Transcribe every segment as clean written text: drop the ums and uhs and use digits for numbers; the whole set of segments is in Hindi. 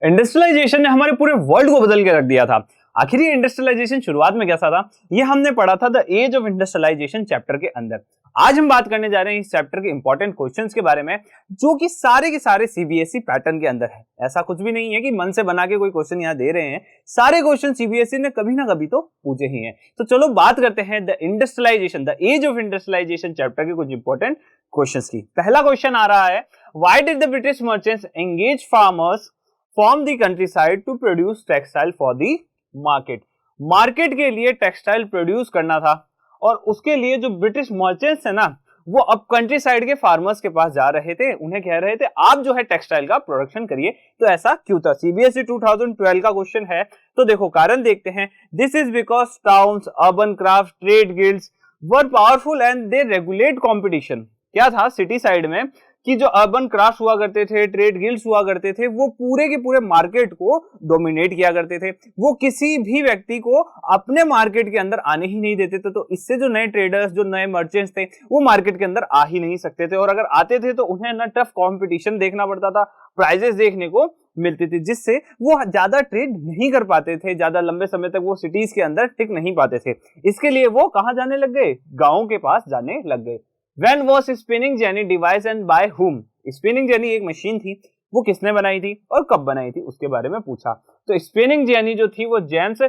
इंडस्ट्रियलाइजेशन ने हमारे पूरे वर्ल्ड को बदल के रख दिया था। आखिर ये इंडस्ट्रियलाइजेशन शुरुआत में कैसा था, ये हमने पढ़ा था the age of industrialisation chapter के अंदर। आज हम बात करने जा रहे हैं इस चैप्टर के इंपॉर्टेंट क्वेश्चंस के बारे में, जो कि सारे के सारे सीबीएसई पैटर्न के अंदर है। ऐसा कुछ भी नहीं है कि मन से बना के कोई क्वेश्चन यहाँ दे रहे हैं, सारे क्वेश्चन सीबीएसई ने कभी ना कभी तो पूछे ही हैं। तो चलो बात करते हैं the industrialisation, the age of industrialisation chapter के कुछ इंपॉर्टेंट क्वेश्चंस की। पहला क्वेश्चन आ रहा है, why did the British merchants engage farmers from the countryside to produce textile for the market. Market के लिए टेक्सटाइल प्रोड्यूस करना था और उसके लिए जो ब्रिटिश मर्चेंट्स है ना, वो अब कंट्री साइड के फार्मर्स के पास जा रहे थे, उन्हें कह रहे थे आप जो है टेक्सटाइल का प्रोडक्शन करिए। तो ऐसा क्यों था? सीबीएसई 2012 का क्वेश्चन है। तो देखो कारण देखते हैं। This is because towns, urban craft, trade guilds were powerful and they regulate competition. क्या था सिटी साइड में कि जो अर्बन क्राफ्ट हुआ करते थे, ट्रेड गिल्ड्स हुआ करते थे, वो पूरे के पूरे मार्केट को डोमिनेट किया करते थे। वो किसी भी व्यक्ति को अपने मार्केट के अंदर आने ही नहीं देते थे। तो इससे जो नए ट्रेडर्स, जो नए मर्चेंट्स थे, वो मार्केट के अंदर आ ही नहीं सकते थे। और अगर आते थे तो उन्हें ना टफ कंपटीशन देखना पड़ता था, प्राइजेस देखने को मिलती थी, जिससे वो ज्यादा ट्रेड नहीं कर पाते थे, ज्यादा लंबे समय तक वो सिटीज के अंदर टिक नहीं पाते थे। इसके लिए वो कहां जाने लग गए? गांवों के पास जाने लग गए। When was spinning jenny devised and by whom? Spinning jenny एक मशीन थी, वो किसने बनाई थी और कब बनाई थी, उसके बारे में पूछा। तो स्पिनिंग जेनी जो थी वो जेम्स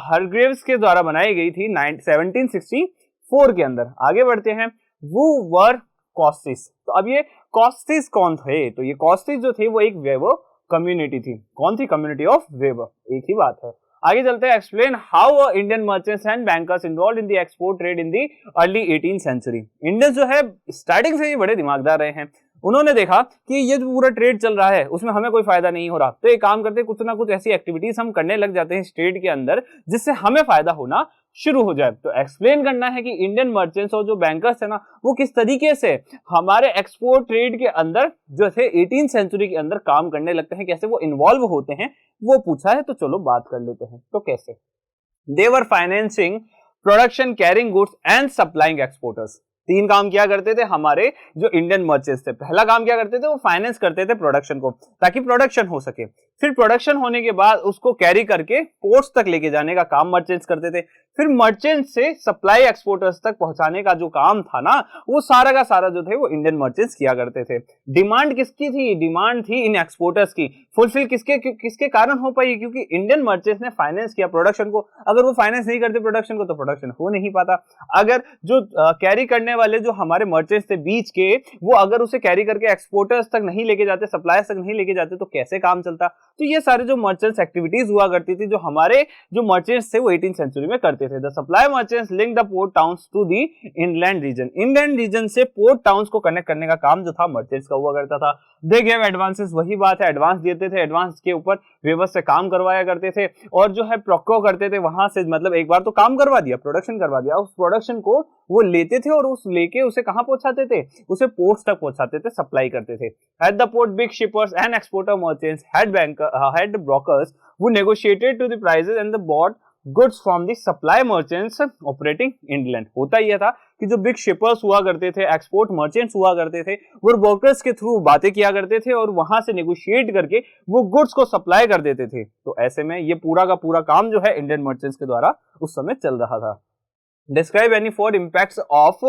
हरग्रीव्स के द्वारा बनाई गई थी 1764 के अंदर। आगे बढ़ते हैं। वो वर कॉस्टिस। तो अब ये कॉस्टिस कौन थे? तो ये कॉस्टिस जो थे वो एक वेबर कम्युनिटी थी। कौन थी? कम्युनिटी ऑफ वेबर, एक ही बात है। आगे चलते हैं। Explain how Indian merchants and bankers involve in the export trade in the early 18th century. Indians जो है स्टार्टिंग से ही बड़े दिमागदार रहे हैं। उन्होंने देखा कि ये जो पूरा ट्रेड चल रहा है उसमें हमें कोई फायदा नहीं हो रहा, तो एक काम करते, कुछ ना कुछ ऐसी एक्टिविटीज हम करने लग जाते हैं इस ट्रेड के अंदर जिससे हमें फायदा होना शुरू हो जाए। तो एक्सप्लेन करना है कि इंडियन मर्चेंट्स और जो बैंकर्स है ना, वो किस तरीके से हमारे एक्सपोर्ट ट्रेड के अंदर जो थे 18th सेंचुरी के अंदर काम करने लगते हैं, कैसे वो इन्वॉल्व होते हैं, वो पूछा है। तो चलो बात कर लेते हैं। तो कैसे? They were financing production, carrying goods and supplying exporters. तीन काम किया करते थे हमारे जो इंडियन मर्चेंट्स थे। पहला काम क्या करते थे? वो फाइनेंस करते थे प्रोडक्शन को, ताकि प्रोडक्शन हो सके। फिर प्रोडक्शन होने के बाद उसको कैरी करके पोर्ट्स तक लेके जाने का काम मर्चेंट्स करते थे। फिर मर्चेंट से सप्लाई एक्सपोर्टर्स तक पहुंचाने का जो काम था ना, वो सारा का सारा जो थे वो इंडियन मर्चेंट्स किया करते थे। डिमांड किसकी थी? डिमांड थी इन एक्सपोर्टर्स की। फुलफिल किसके कारण हो पाई? क्योंकि इंडियन मर्चेंट्स ने फाइनेंस किया प्रोडक्शन को। अगर वो फाइनेंस नहीं करते प्रोडक्शन को तो प्रोडक्शन हो नहीं पाता। अगर जो कैरी करने वाले जो हमारे मर्चेंट्स थे बीच के, वो अगर उसे कैरी करके एक्सपोर्टर्स तक नहीं लेके जाते, सप्लायर्स तक नहीं लेके जाते, तो कैसे काम चलता? तो ये सारे जो मर्चेंट्स एक्टिविटीज हुआ करती थी, जो हमारे जो मर्चेंट्स थे वो 18th सेंचुरी में करते थे। The supply merchants link the port towns to the inland region. Inland region से पोर्ट टाउन्स को कनेक्ट करने का काम जो था मर्चेंट्स का हुआ करता था। दे गिव एडवांसेस, वही बात है, एडवांस देते थे, एडवांस के ऊपर वेवर्स से काम करवाया करते थे और जो है प्रोक्योर करते थे वहां से। मतलब एक बार तो काम करवा दिया, प्रोडक्शन करवा दिया, उस प्रोडक्शन को वो लेते थे और उस लेके उसे कहां पहुंचाते थे? उसे पोर्ट्स तक पहुंचाते थे, सप्लाई करते थे। At the port big shippers and exporter merchants had brokers who negotiated to the prices and the bought goods from the supply merchants operating inland। होता यह था कि जो बिग शिपर्स हुआ करते थे, एक्सपोर्ट मर्चेंट्स हुआ करते थे, वो ब्रोकर्स के थ्रू बातें किया करते थे और वहां से नेगोशिएट करके वो गुड्स को सप्लाई कर देते थे। तो ऐसे में ये पूरा का पूरा काम जो है इंडियन मर्चेंट्स के द्वारा उस समय चल रहा था। Describe any 4 impacts of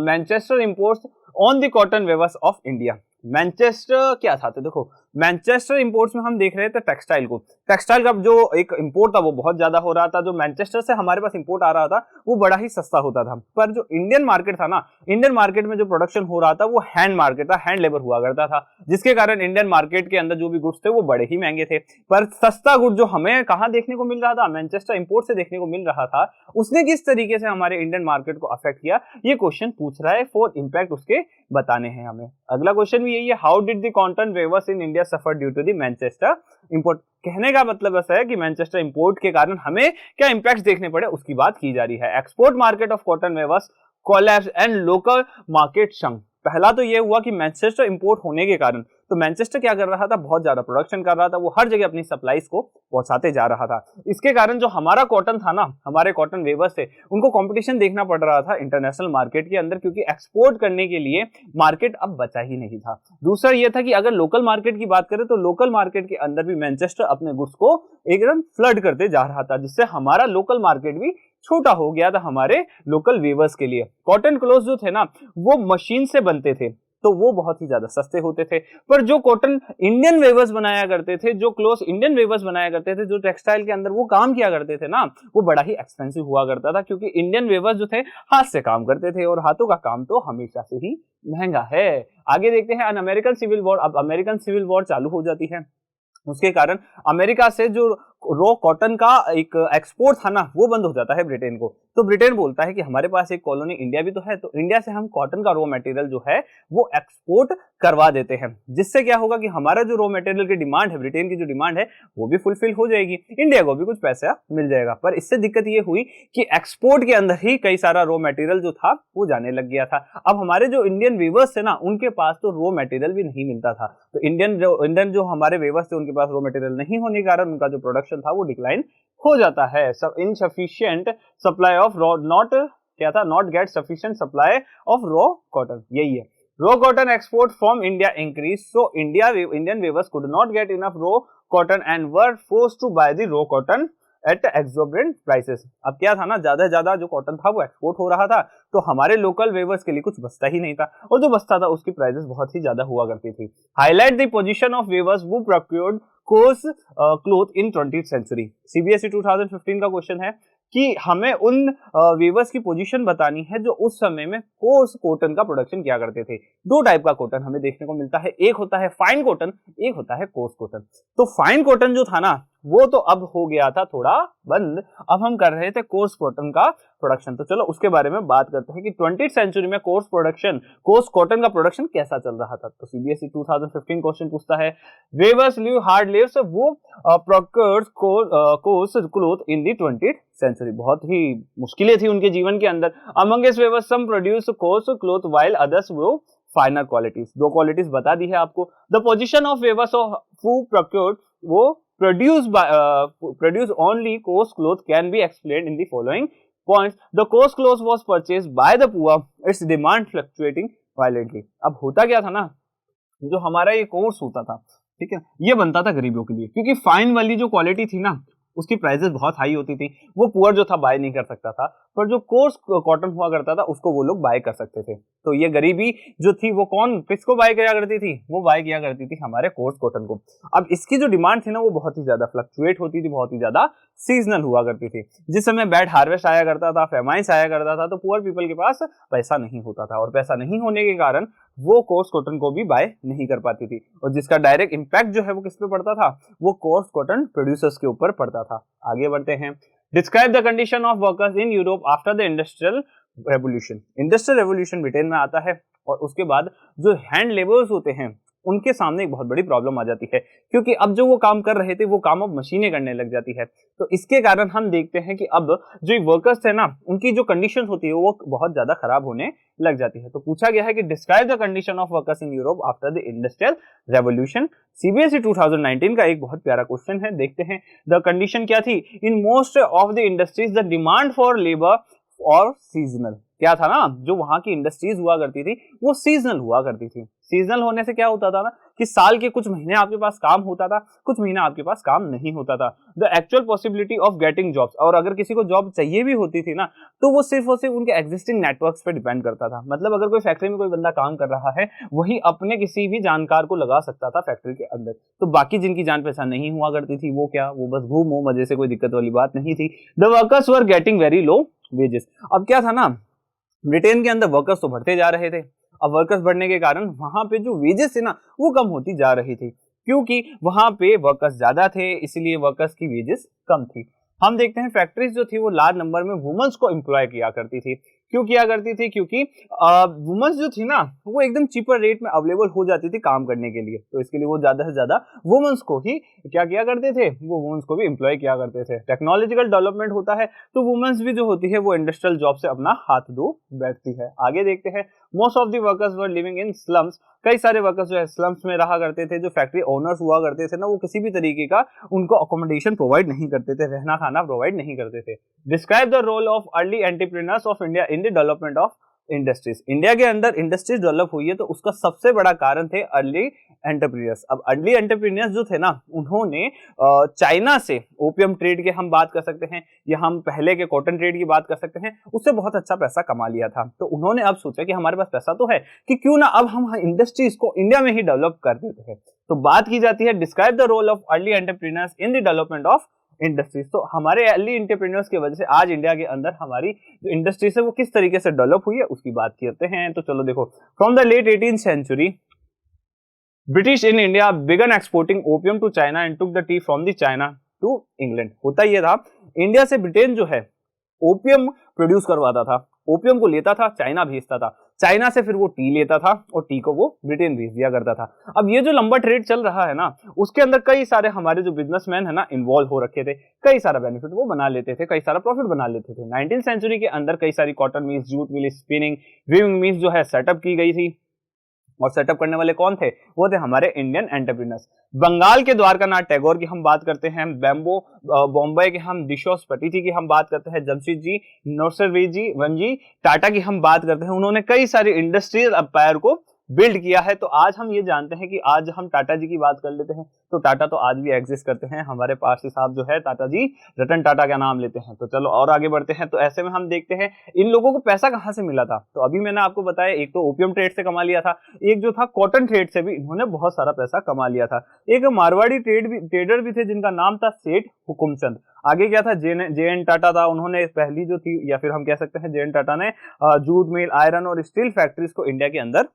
Manchester imports on the cotton weavers of India. Manchester क्या था? तो देखो, मैनचेस्टर इंपोर्ट्स में हम देख रहे थे टेक्सटाइल को। टेक्सटाइल का जो एक इंपोर्ट था वो बहुत ज्यादा हो रहा था। जो मैनचेस्टर से हमारे पास इंपोर्ट आ रहा था वो बड़ा ही सस्ता होता था। पर जो इंडियन मार्केट था ना, इंडियन मार्केट में जो प्रोडक्शन हो रहा था वो हैंड मार्केट था, हैंड लेबर हुआ करता था, जिसके कारण इंडियन मार्केट के अंदर जो भी गुड्स थे वो बड़े ही महंगे थे। पर सस्ता गुड जो हमें कहां देखने को मिल रहा था? मैनचेस्टर इंपोर्ट से देखने को मिल रहा था। उसने किस तरीके से हमारे इंडियन मार्केट को अफेक्ट किया, ये क्वेश्चन पूछ रहा है। 4 इम्पैक्ट उसके बताने हैं हमें। अगला क्वेश्चन भी यही है, how did the cotton weavers in India suffer due to the Manchester import. कहने का मतलब ऐसा है कि मैनचेस्टर इंपोर्ट के कारण हमें क्या इंपैक्ट्स देखने पड़े, उसकी बात की जा रही है। Export market of cotton weavers collapse and local market shrunk. पहला तो ये हुआ कि मैनचेस्टर इंपोर्ट होने के कारण, तो मैनचेस्टर क्या कर रहा था, बहुत ज्यादा प्रोडक्शन कर रहा था, वो हर जगह अपनी सप्लाईज को पहुंचाते जा रहा था। इसके कारण जो हमारा कॉटन था ना, हमारे कॉटन वेवर्स थे, उनको कंपटीशन देखना पड़ रहा था इंटरनेशनल मार्केट के अंदर, क्योंकि एक्सपोर्ट करने के लिए मार्केट अब बचा ही नहीं था। दूसरा ये था कि अगर लोकल मार्केट की बात करें तो लोकल मार्केट के अंदर भी मैनचेस्टर अपने गुड्स को एकदम फ्लड करते जा रहा था, जिससे हमारा लोकल मार्केट भी छोटा हो गया था हमारे लोकल वेवर्स के लिए। कॉटन क्लोथ जो थे ना, वो मशीन से बनते थे, तो वो बहुत ही ज्यादा सस्ते होते थे। पर जो कॉटन इंडियन वेवर्स बनाया करते थे, जो क्लोथ इंडियन वेवर्स बनाया करते थे, जो टेक्सटाइल के अंदर वो काम किया करते थे ना, वो बड़ा ही एक्सपेंसिव हुआ करता था, क्योंकि इंडियन वेवर्स जो थे हाथ से काम करते थे, और हाथों का काम तो हमेशा से ही महंगा है। आगे देखते हैं अमेरिकन सिविल वॉर। अब अमेरिकन सिविल वॉर चालू हो जाती है, उसके कारण अमेरिका से जो रॉ कॉटन का एक एक्सपोर्ट था ना, वो बंद हो जाता है ब्रिटेन को। तो ब्रिटेन बोलता है कि हमारे पास एक कॉलोनी इंडिया भी तो है, तो इंडिया से हम कॉटन का रॉ मटेरियल जो है वो एक्सपोर्ट करवा देते हैं, जिससे क्या होगा कि हमारा जो रॉ मटेरियल की डिमांड है, ब्रिटेन की जो डिमांड है, वो भी फुलफिल हो जाएगी, इंडिया को भी कुछ पैसा मिल जाएगा। पर इससे दिक्कत ये हुई कि एक्सपोर्ट के अंदर ही कई सारा रॉ मटेरियल जो था वो जाने लग गया था। अब हमारे जो इंडियन वेवर्स थे ना, उनके पास तो रॉ मटेरियल भी नहीं मिलता था। तो इंडियन जो हमारे वेवर्स थे, उनके पास रॉ मटेरियल नहीं होने के कारण उनका जो प्रोडक्शन था वो डिक्लाइन हो जाता है। सब insufficient supply of raw not get sufficient supply of raw cotton, यही है। Raw cotton export from India increase, so Indian weavers could not get enough raw cotton and were forced to buy the raw cotton at exorbitant prices. अब क्या था ना, ज्यादा से ज्यादा जो कॉटन था वो एक्सपोर्ट हो रहा था, तो हमारे लोकल वेवर्स के लिए कुछ बचता ही नहीं था, और जो बचता था उसकी प्राइसेस बहुत ही ज्यादा हुआ करती थी। Highlight the position of weavers who procured coarse cloth in 20th century. CBSE 2015 का क्वेश्चन है कि हमें उन वेवर्स की पोजीशन बतानी है जो उस समय में कोर्स कॉटन का प्रोडक्शन किया करते थे। दो टाइप का कॉटन हमें देखने को मिलता है, एक होता है फाइन कॉटन, एक होता है कोर्स कॉटन। तो फाइन कॉटन जो था ना, वो तो अब हो गया था थोड़ा बंद, अब हम कर रहे थे कोर्स कॉटन का प्रोडक्शन। तो चलो उसके बारे में बात करते हैं कि 20th सेंचुरी में कोर्स कॉटन का प्रोडक्शन कैसा चल रहा था। तो सीबीएसई 2015 क्वेश्चन पूछता है, weavers live hard lives who procured coarse cloth in the 20th century. बहुत ही मुश्किलें थी उनके जीवन के अंदर। Amongst weavers some produce coarse cloth while others wove finer qualities. दो क्वालिटीज बता दी है आपको। The position of weavers who procured wove produce only coarse cloth can be explained in the following points. The coarse cloth was purchased by the poor, its demand fluctuating violently. अब होता क्या था ना, जो हमारा ये कोर्स होता था, ठीक है, ये बनता था गरीबों के लिए, क्योंकि फाइन वाली जो क्वालिटी थी ना, उसकी प्राइसेस बहुत हाई होती थी, वो पुअर जो था बाय नहीं कर सकता था, पर जो कोर्स कॉटन हुआ करता था उसको वो लोग बाय कर सकते थे। तो ये गरीबी जो थी वो किसको बाय किया करती थी, वो बाय किया करती थी हमारे कोर्स कॉटन को। अब इसकी जो डिमांड थी ना, वो बहुत ही ज्यादा फ्लक्चुएट होती थी, बहुत ही ज्यादा सीजनल हुआ करती थी। जिस समय बैड हार्वेस्ट आया करता था, फेमाइंस आया करता था, तो पुअर पीपल के पास पैसा नहीं होता था, और पैसा नहीं होने के कारण वो कोर्स कॉटन को भी बाय नहीं कर पाती थी, और जिसका डायरेक्ट इंपैक्ट जो है वो किस पे पड़ता था, वो कोर्स कॉटन प्रोड्यूसर्स के ऊपर पड़ता था। आगे बढ़ते हैं। Describe the condition of workers in Europe after the industrial revolution. Industrial revolution Britain में आता है, और उसके बाद जो हैंड लेबर्स होते हैं उनके सामने एक बहुत बड़ी प्रॉब्लम आ जाती है, क्योंकि अब जो वो काम कर रहे थे वो काम अब मशीनें करने लग जाती है। तो इसके कारण हम देखते हैं कि अब जो वर्कर्स थे ना, उनकी जो कंडीशन होती है वो बहुत ज्यादा खराब होने लग जाती है। तो पूछा गया है कि describe the condition of workers in Europe after the industrial revolution. CBSE 2019 का एक बहुत प्यारा क्वेश्चन है, देखते हैं। द कंडीशन क्या थी, in most of the industries the demand for labour और सीजनल। क्या था ना, जो वहां की इंडस्ट्रीज हुआ करती थी वो सीजनल हुआ करती थी। सीजनल होने से क्या होता था ना, कि साल के कुछ महीने आपके पास काम होता था, कुछ महीने आपके पास काम नहीं होता था। The actual possibility of getting jobs, और अगर किसी को जॉब चाहिए भी होती थी ना, तो वो सिर्फ और सिर्फ उनके एग्जिस्टिंग नेटवर्क्स पे डिपेंड करता था। मतलब अगर कोई फैक्ट्री में कोई बंदा काम कर रहा है, वही अपने किसी भी जानकार को लगा सकता था फैक्ट्री के अंदर। तो बाकी जिनकी जान पहचान नहीं हुआ करती थी, वो क्या, वो बस घूमो मजे से, कोई दिक्कत वाली बात नहीं थी। The workers were getting very low wages. अब क्या था ना, ब्रिटेन के अंदर वर्कर्स तो बढ़ते जा रहे थे, अब वर्कर्स बढ़ने के कारण वहां पे जो वेजेस थे ना, वो कम होती जा रही थी, क्योंकि वहां पे वर्कर्स ज्यादा थे, इसलिए वर्कर्स की वेजेस कम थी। हम देखते हैं फैक्ट्रीज जो थी वो लार्ज नंबर में वुमेन्स को एम्प्लॉय किया करती थी, क्यों किया करती थी? क्योंकि वुमेन्स जो थी ना वो एकदम चीपर रेट में अवेलेबल हो जाती थी काम करने के लिए, तो इसके लिए वो ज्यादा से ज्यादा वुमेन्स को ही क्या किया करते थे, वो वुमेन्स को भी एम्प्लॉय किया करते थे। टेक्नोलॉजिकल डेवलपमेंट होता है तो वुमेन्स भी जो होती है वो इंडस्ट्रियल जॉब से अपना हाथ धो बैठती है। आगे देखते हैं, most of the workers were living in slums. कई सारे वर्कर्स जो है स्लम्स में रहा करते थे। जो फैक्ट्री ओनर्स हुआ करते थे ना वो किसी भी तरीके का उनको अकोमोडेशन प्रोवाइड नहीं करते थे, रहना खाना प्रोवाइड नहीं करते थे। Describe the role of early entrepreneurs of India in the development of industries. India के अंदर इंडस्ट्रीज डेवलप हुई है तो उसका सबसे बड़ा कारण थे अर्ली एंटरप्रेन्योर्स। अब अर्ली एंटरप्रेन्योर्स जो थे ना उन्होंने चाइना से ओपियम ट्रेड के हम बात कर सकते हैं या हम पहले के कॉटन ट्रेड की बात कर सकते हैं, उससे बहुत अच्छा पैसा कमा लिया था। तो उन्होंने अब सोचा कि हमारे पास पैसा तो है कि क्यों ना अब हम इंडस्ट्रीज को इंडिया में ही डेवलप कर देते हैं। तो बात की जाती है describe the role of early entrepreneurs in the development of industries. तो हमारे अर्ली एंटरप्रेन्योर्स की वजह से आज इंडिया के अंदर हमारी जो इंडस्ट्रीज है वो किस तरीके से डेवलप हुई है उसकी बात करते हैं। तो चलो देखो, from the late 18th century British in India began exporting opium to China and took the tea from the China to England. होता यह था, इंडिया से ब्रिटेन जो है ओपियम प्रोड्यूस करवाता था, ओपियम को लेता था, चाइना भेजता था, चाइना से फिर वो टी लेता था और टी को वो ब्रिटेन भेज दिया करता था। अब ये जो लंबा ट्रेड चल रहा है ना उसके अंदर कई सारे हमारे जो बिजनेसमैन है ना इन्वॉल्व हो रखे थे, कई सारा बेनिफिट वो बना लेते थे, कई सारा प्रॉफिट बना लेते थे। 19th सेंचुरी के अंदर कई सारी cotton mills, jute mill, spinning, weaving mills जो है सेटअप की गई थी और सेटअप करने वाले कौन थे? वो थे हमारे इंडियन एंटरप्रेन्योर्स। बंगाल के द्वारकानाथ टैगोर की हम बात करते हैं, बॉम्बे के हम दिशोस पटिची की हम बात करते हैं, जमशेद जी, नौसरवेजी वंजी, टाटा की हम बात करते हैं। उन्होंने कई सारे इंडस्ट्रियल एम्पायर को बिल्ड किया है। तो आज हम ये जानते हैं कि आज हम टाटा जी की बात कर लेते हैं तो टाटा तो आज भी एग्जिस्ट करते हैं। हमारे पारसी साहब जो है टाटा जी रतन टाटा का नाम लेते हैं। तो चलो और आगे बढ़ते हैं। तो ऐसे में हम देखते हैं इन लोगों को पैसा कहां से मिला था। तो अभी मैंने आपको बताया, एक तो ओपियम ट्रेड से कमा लिया था, एक जो था कॉटन ट्रेड से भी इन्होंने बहुत सारा पैसा कमा लिया था। एक मारवाड़ी ट्रेडर भी थे जिनका नाम था सेठ हुकुमचंद। आगे क्या था, जे एन टाटा था, उन्होंने पहली जो थी या फिर हम कह सकते हैं जे एन टाटा ने जूट मिल, आयरन और स्टील फैक्ट्रीज को इंडिया के अंदर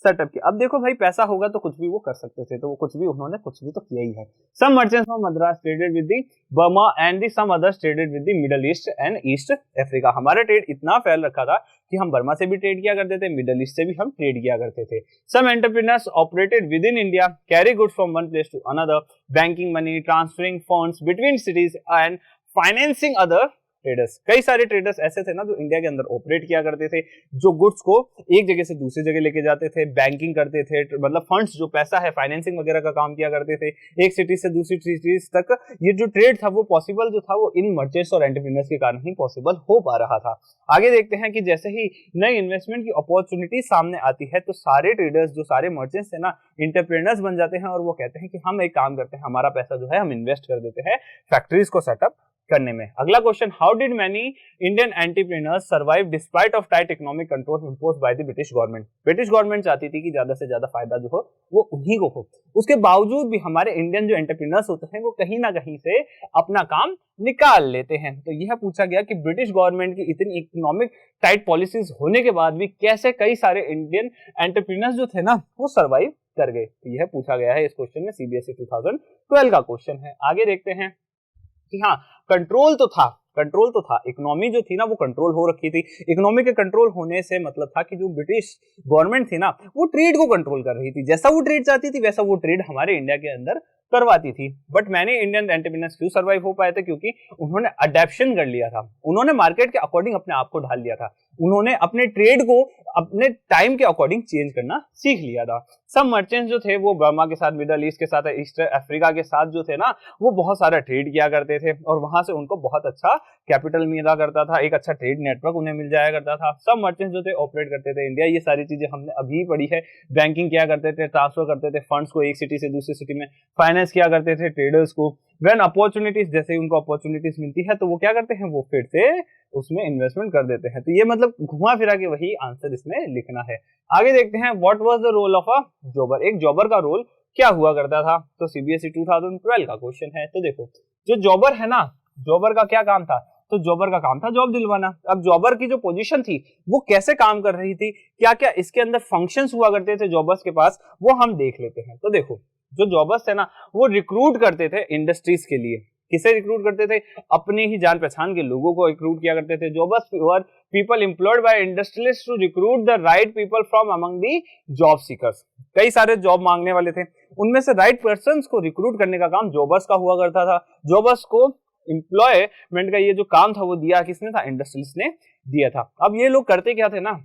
सेटअप किया। अब देखो भाई, पैसा होगा तो कुछ भी वो कर सकते थे, तो वो उन्होंने कुछ भी तो किया ही है। Some merchants from Madras traded with the Burma and the some others traded with the Middle East and East Africa. हमारा ट्रेड इतना फैल रखा था कि हम बर्मा से भी ट्रेड किया करते थे, मिडिल ईस्ट से भी हम ट्रेड किया करते थे। Some entrepreneurs operated within India, carry goods from one place to another, banking money, transferring funds between cities and financing other traders. कई सारे ट्रेडर्स ऐसे थे ना जो इंडिया के अंदर ऑपरेट किया करते थे, जो गुड्स को एक जगह से दूसरी जगह लेके जाते थे, बैंकिंग करते थे, मतलब फंड्स जो पैसा है फाइनेंसिंग वगैरह का काम किया करते थे, एक सिटी से दूसरी सिटी तक। ये जो ट्रेड था वो पॉसिबल जो था वो इन मर्चेंट्स और एंटरप्रेन्योर्स के कारण ही पॉसिबल हो पा रहा था। आगे देखते हैं कि जैसे ही नई इन्वेस्टमेंट की अपॉर्चुनिटी सामने आती है तो सारे ट्रेडर्स जो सारे मर्चेंट्स है ना एंटरप्रेन्योर्स बन जाते हैं और वो कहते हैं कि हम एक काम करते हैं, हमारा पैसा जो है हम इन्वेस्ट कर देते हैं फैक्ट्रीज को सेटअप करने में। अगला question, how did many Indian entrepreneurs survive despite of tight economic control imposed by the British government. British government चाहती थी कि ज्यादा से ज्यादा फायदा जो हो वो उन्हीं को हो, उसके बावजूद भी हमारे इंडियन जो एंटरप्रेन्योर्स होते हैं वो कहीं ना कहीं से अपना काम निकाल लेते हैं। तो यह पूछा गया कि ब्रिटिश गवर्नमेंट की इतनी इकोनॉमिक टाइट पॉलिसीज होने के बाद भी कैसे कई सारे इंडियन एंटरप्रेन्योर्स जो थे ना वो सर्वाइव कर गए। तो यह पूछा गया है इस क्वेश्चन में, सीबीएसई 2012 का क्वेश्चन है। आगे देखते हैं कि हाँ, कंट्रोल तो था, इकोनॉमी जो थी ना वो कंट्रोल हो रखी थी। इकोनॉमी के कंट्रोल होने से मतलब था कि जो ब्रिटिश गवर्नमेंट थी ना वो ट्रेड को कंट्रोल कर रही थी, जैसा वो ट्रेड चाहती थी वैसा वो ट्रेड हमारे इंडिया के अंदर करवाती थी। बट मैंने इंडियन एंटरप्रेन्योर्स क्यों सर्वाइव हो पाए थे? क्योंकि उन्होंने अडेप्शन कर लिया था, उन्होंने मार्केट के अकॉर्डिंग अपने आप को ढाल लिया था, उन्होंने अपने ट्रेड को अपने टाइम के अकॉर्डिंग चेंज करना सीख लिया था। सब मर्चेंट्स जो थे वो बर्मा के साथ, मिडल ईस्ट के साथ, ईस्ट अफ्रीका के साथ जो थे ना वो बहुत सारा ट्रेड किया करते थे और वहां से उनको बहुत अच्छा कैपिटल मिला करता था, एक अच्छा ट्रेड नेटवर्क उन्हें मिल जाया करता था। सब मर्चेंट्स जो थे ऑपरेट करते थे इंडिया, ये सारी चीजें हमने अभी पढ़ी है। बैंकिंग किया करते थे, ट्रांसफर करते थे फंड्स को एक सिटी से दूसरी सिटी में, फाइनेंस किया करते थे ट्रेडर्स को। व्हेन अपॉर्चुनिटीज, जैसे ही उनको अपॉर्चुनिटीज मिलती है तो वो क्या करते हैं, वो फिर से उसमें इन्वेस्टमेंट कर देते हैं। तो ये मतलब घुमा फिरा के वही आंसर इसमें लिखना है। आगे देखते हैं, what was the role of a jobber. एक जॉबर का रोल क्या हुआ करता था? तो सीबीएसई 2012 का क्वेश्चन है। तो देखो, जो जॉबर है ना, जॉबर का क्या काम था? तो जॉबर का काम था जॉब दिलवाना। अब जॉबर की जो पोजीशन थी वो कैसे काम कर रही थी, क्या क्या इसके अंदर फंक्शंस हुआ करते थे जॉबर्स के पास, वो हम देख लेते हैं। तो देखो, जो जॉबर्स थे ना वो रिक्रूट करते थे इंडस्ट्रीज के लिए, किसे रिक्रूट करते थे? अपने ही जान पहचान के लोगों को रिक्रूट किया करते थे। Jobbers were people employed by industrialist to recruit the right people from among the job seekers. कई सारे जॉब मांगने वाले थे, उनमें से राइट पर्सन्स को रिक्रूट करने का काम जॉबर्स का हुआ करता था। जॉबर्स को एम्प्लॉयमेंट का ये जो काम था वो दिया किसने था? इंडस्ट्रियलिस्ट ने दिया था। अब ये लोग करते क्या थे ना,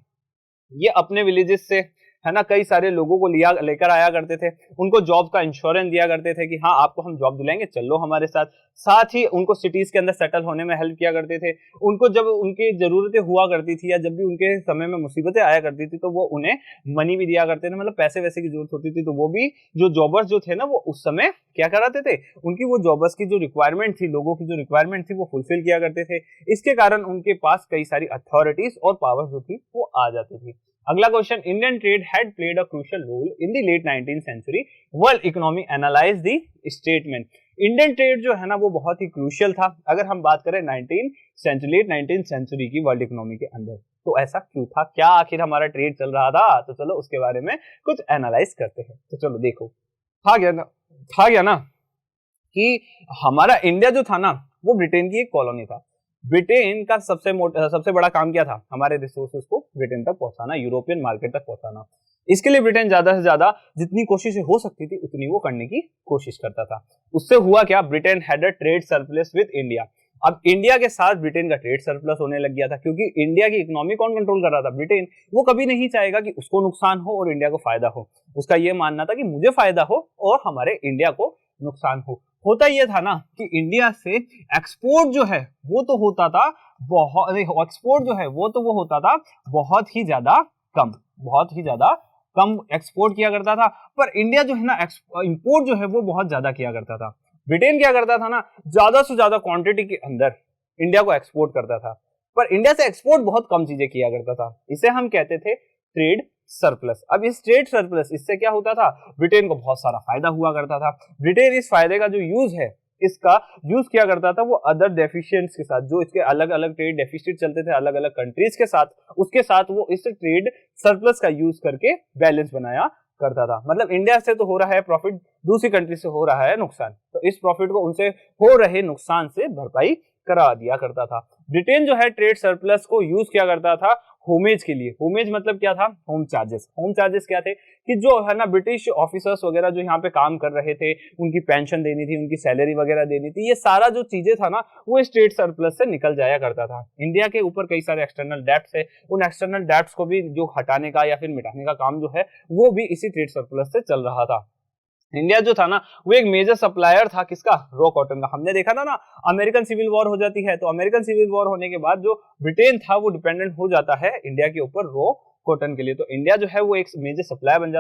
ये अपने विलेजेस से है ना कई सारे लोगों को लेकर आया करते थे, उनको जॉब का इंश्योरेंस दिया करते थे कि हाँ आपको हम जॉब दिलाएंगे, चलो हमारे साथ। साथ ही उनको सिटीज के अंदर सेटल होने में हेल्प किया करते थे। उनको जब उनकी जरूरतें हुआ करती थी या जब भी उनके समय में मुसीबतें आया करती थी तो वो उन्हें मनी भी दिया करते थे, मतलब पैसे वैसे की जरूरत होती थी तो वो भी जो जॉबर्स जो थे ना वो उस समय क्या कराते थे, उनकी वो जॉबर्स की जो रिक्वायरमेंट थी, लोगों की जो रिक्वायरमेंट थी वो फुलफिल किया करते थे। इसके कारण उनके पास कई सारी अथॉरिटीज और पावर जो थी वो आ जाती थी। अगला question, Indian trade had played a crucial role in the late 19th century, world economy analyse the statement. Indian trade जो है ना वो बहुत ही क्रूशियल था अगर हम बात करें लेट 19th सेंचुरी की वर्ल्ड इकोनॉमी के अंदर। तो ऐसा क्यों था, क्या आखिर हमारा ट्रेड चल रहा था? तो चलो उसके बारे में कुछ एनालाइज करते हैं। तो चलो देखो, था गया ना कि हमारा इंडिया जो था ना वो ब्रिटेन की एक कॉलोनी था। ब्रिटेन का सबसे बड़ा काम क्या था? हमारे रिसोर्सेज को ब्रिटेन तक पहुंचाना, यूरोपियन मार्केट तक पहुंचाना। इसके लिए ब्रिटेन ज्यादा से ज्यादा जितनी कोशिश हो सकती थी उतनी वो करने की कोशिश करता था। उससे हुआ क्या? Britain had a trade surplus with India. अब इंडिया के साथ ब्रिटेन का ट्रेड सरप्लस होने लग गया था, क्योंकि इंडिया की इकोनॉमी कौन कंट्रोल कर रहा था? ब्रिटेन। वो कभी नहीं चाहेगा कि उसको नुकसान हो और इंडिया को फायदा हो। उसका ये मानना था कि मुझे फायदा हो और हमारे इंडिया को नुकसान हो। होता यह था ना कि इंडिया से एक्सपोर्ट जो है वो तो होता था बहुत ही ज्यादा कम एक्सपोर्ट किया करता था। पर इंडिया जो है ना इंपोर्ट जो है वो बहुत ज्यादा किया करता था। ब्रिटेन क्या करता था ना, ज्यादा से ज्यादा क्वांटिटी के अंदर इंडिया को एक्सपोर्ट करता था, पर इंडिया से एक्सपोर्ट बहुत कम चीजें किया करता था। इसे हम कहते थे ट्रेड सरप्लस। अब इस ट्रेड सरप्लस इससे क्या होता था? ब्रिटेन को बहुत सारा फायदा हुआ करता था। ब्रिटेन इस फायदे का जो यूज है इसका यूज किया करता था वो अदर डेफिशिएंट्स के साथ, जो इसके अलग अलग ट्रेड डेफिसिट चलते थे अलग अलग कंट्रीज के साथ, उसके साथ वो इस ट्रेड सरप्लस का यूज करके बैलेंस बनाया करता था। मतलब इंडिया से तो हो रहा है प्रॉफिट, दूसरी कंट्री से हो रहा है नुकसान, तो इस प्रॉफिट को उनसे हो रहे नुकसान से भरपाई करा दिया करता था। ब्रिटेन जो है ट्रेड सरप्लस को यूज किया करता था होमेज के लिए। होमेज मतलब क्या था? Home charges. होम चार्जेस क्या थे कि जो है ना ब्रिटिश ऑफिसर्स वगैरह जो यहाँ पे काम कर रहे थे उनकी पेंशन देनी थी, उनकी सैलरी वगैरह देनी थी, ये सारा जो चीजें था ना वो इस ट्रेड सरप्लस से निकल जाया करता था। इंडिया के ऊपर कई सारे एक्सटर्नल डेब्ट्स है, उन एक्सटर्नल डेब्ट्स को भी जो हटाने का या फिर मिटाने का काम जो है वो भी इसी ट्रेड सरप्लस से चल रहा था। इंडिया जो था ना वो एक मेजर सप्लायर था किसका? रॉ कॉटन का। हमने देखा था ना अमेरिकन सिविल वॉर हो जाती है, तो अमेरिकन सिविल वॉर होने के बाद जो ब्रिटेन था वो डिपेंडेंट हो जाता है इंडिया के ऊपर रॉ कॉटन के लिए। तो इंडिया जो है वो एक मेजर सप्लायर बन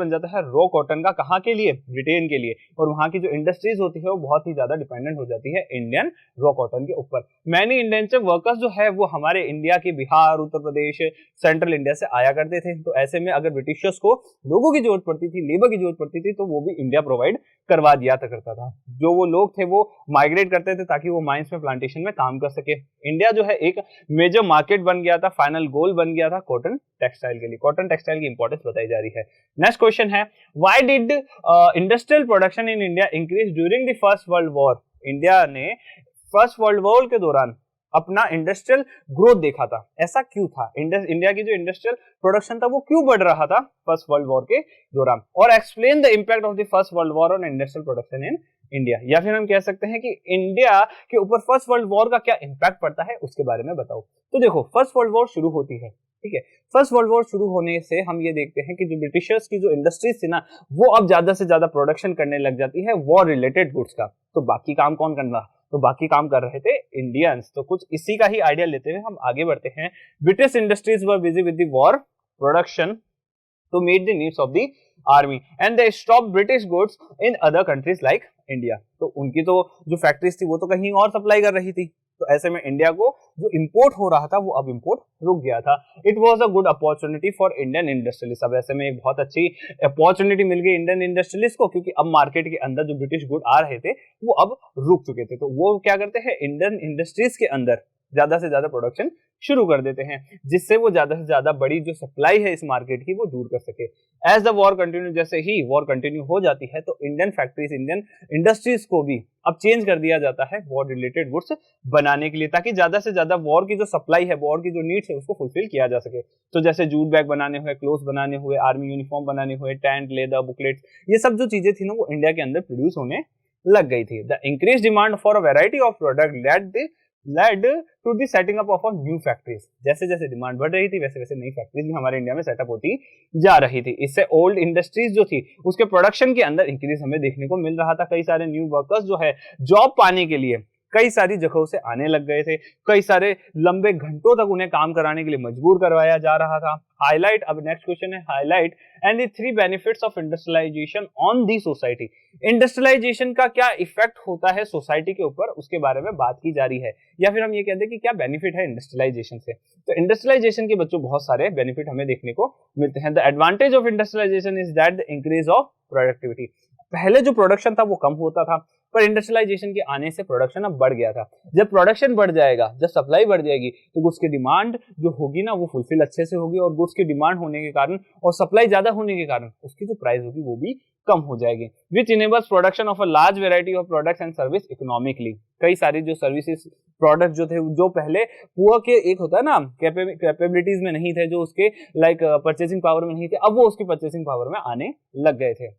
जाता है रॉ कॉटन का। कहाँ के लिए? ब्रिटेन के लिए। और वहां की जो इंडस्ट्रीज होती है वो बहुत ही ज्यादा डिपेंडेंट हो जाती है इंडियन रॉ कॉटन के ऊपर। मैनी इंडेंचर वर्कर्स जो है वो हमारे इंडिया के बिहार, उत्तर प्रदेश, सेंट्रल इंडिया से आया करते थे। तो ऐसे में अगर ब्रिटिशर्स को लोगों की जरूरत पड़ती थी, लेबर की जरूरत पड़ती थी, तो वो भी इंडिया प्रोवाइड करवा दिया करता था। जो वो लोग थे वो माइग्रेट करते थे ताकि वो माइंस में, प्लांटेशन में काम कर सके। इंडिया जो है एक मेजर मार्केट बन गया था, फाइनल गोल बन गया था कॉटन टेक्सटाइल के लिए। कॉटन टेक्सटाइल की इंपॉर्टेंस बताई जा रही है। नेक्स्ट क्वेश्चन है, why did industrial production in India increase during the first world war? India ने फर्स्ट वर्ल्ड वॉर के दौरान अपना इंडस्ट्रियल ग्रोथ देखा था, ऐसा क्यों था? इंडिया की जो इंडस्ट्रियल प्रोडक्शन था वो क्यों बढ़ रहा था फर्स्ट वर्ल्ड वॉर के दौरान? और explain the impact of the first world war on industrial production in India. या फिर हम कह सकते हैं कि इंडिया के ऊपर फर्स्ट वर्ल्ड वॉर का क्या इंपैक्ट पड़ता है उसके बारे में बताओ। तो देखो, फर्स्ट वर्ल्ड वॉर शुरू होती है, ठीक है। फर्स्ट वर्ल्ड वॉर शुरू होने से हम ये देखते हैं कि जो ब्रिटिशर्स की जो इंडस्ट्रीज थी ना वो अब ज्यादा से ज्यादा प्रोडक्शन करने लग जाती है वॉर रिलेटेड गुड्स का। तो बाकी काम कौन कर रहा? तो बाकी काम कर रहे थे इंडियंस। तो कुछ इसी का ही आइडिया लेते हुए हम आगे बढ़ते हैं। British industries were busy with the war production to meet the needs of the army and they stop British goods in other countries like India. तो उनकी तो जो फैक्ट्रीज थी वो तो कहीं और सप्लाई कर रही थी, तो ऐसे में इंडिया को जो इंपोर्ट हो रहा था वो अब इंपोर्ट रुक गया था। It was a good opportunity for Indian industrialist. अब ऐसे में एक बहुत अच्छी अपॉर्चुनिटी मिल गई इंडियन इंडस्ट्रियलिस्ट को, क्योंकि अब मार्केट के अंदर जो ब्रिटिश गुड आ रहे थे वो अब रुक चुके थे। तो वो क्या करते हैं, इंडियन इंडस्ट्रीज के अंदर ज्यादा से ज्यादा प्रोडक्शन शुरू कर देते हैं, जिससे वो ज्यादा से ज्यादा बड़ी जो सप्लाई है इस मार्केट की वो दूर कर सके। एज द वॉर कंटिन्यू, जैसे ही वॉर कंटिन्यू हो जाती है तो इंडियन फैक्ट्रीज, इंडियन इंडस्ट्रीज को भी अब चेंज कर दिया जाता है वॉर रिलेटेड गुड्स बनाने के लिए, ताकि ज्यादा से ज्यादा वॉर की जो सप्लाई है, वॉर की जो नीड्स है उसको फुलफिल किया जा सके। तो जैसे जूट बैग बनाने हुए, क्लोथ्स बनाने हुए, आर्मी यूनिफॉर्म बनाने हुए, टेंट, लेदर, बुकलेट्स, ये सब जो चीजें थी ना वो इंडिया के अंदर प्रोड्यूस होने लग गई थी। The increase demand for a variety of product led to the setting up of a new factories। जैसे जैसे डिमांड बढ़ रही थी वैसे वैसे नई फैक्ट्रीज भी हमारे इंडिया में सेटअप होती जा रही थी। इससे ओल्ड इंडस्ट्रीज जो थी उसके प्रोडक्शन के अंदर इंक्रीज हमें देखने को मिल रहा था। कई सारे न्यू वर्कर्स जो है जॉब पाने के लिए कई सारी जगहों से आने लग गए थे, कई सारे लंबे घंटों तक उन्हें काम कराने के लिए मजबूर करवाया जा रहा था। हाईलाइट, अब नेक्स्ट क्वेश्चन है highlight and the 3 benefits of industrialisation on the society. Industrialisation का क्या इफेक्ट होता है सोसाइटी के ऊपर, उसके बारे में बात की जा रही है, या फिर हम ये कहते हैं कि क्या बेनिफिट है इंडस्ट्रियलाइजेशन से। तो इंडस्ट्रियलाइजेशन के बच्चों बहुत सारे बेनिफिट हमें देखने को मिलते हैं। The advantage of industrialisation is that the increase of productivity. पहले जो प्रोडक्शन था वो कम होता था, पर इंडस्ट्रियलाइजेशन के आने से प्रोडक्शन अब बढ़ गया था। जब प्रोडक्शन बढ़ जाएगा, जब सप्लाई बढ़ जाएगी, तो गुड्स की डिमांड जो होगी ना वो फुलफिल अच्छे से होगी, और गुड्स की डिमांड होने के कारण और सप्लाई ज्यादा होने के कारण उसकी जो प्राइस होगी वो भी कम हो जाएगी। विच enables production of a large variety of products and service economically. कई सारी जो सर्विसेज प्रोडक्ट जो थे, जो पहले पुअर के एक होता है ना कैपेबिलिटीज में नहीं थे, जो उसके लाइक परचेसिंग पावर में नहीं थे, अब वो उसकी परचेसिंग पावर में आने लग गए थे।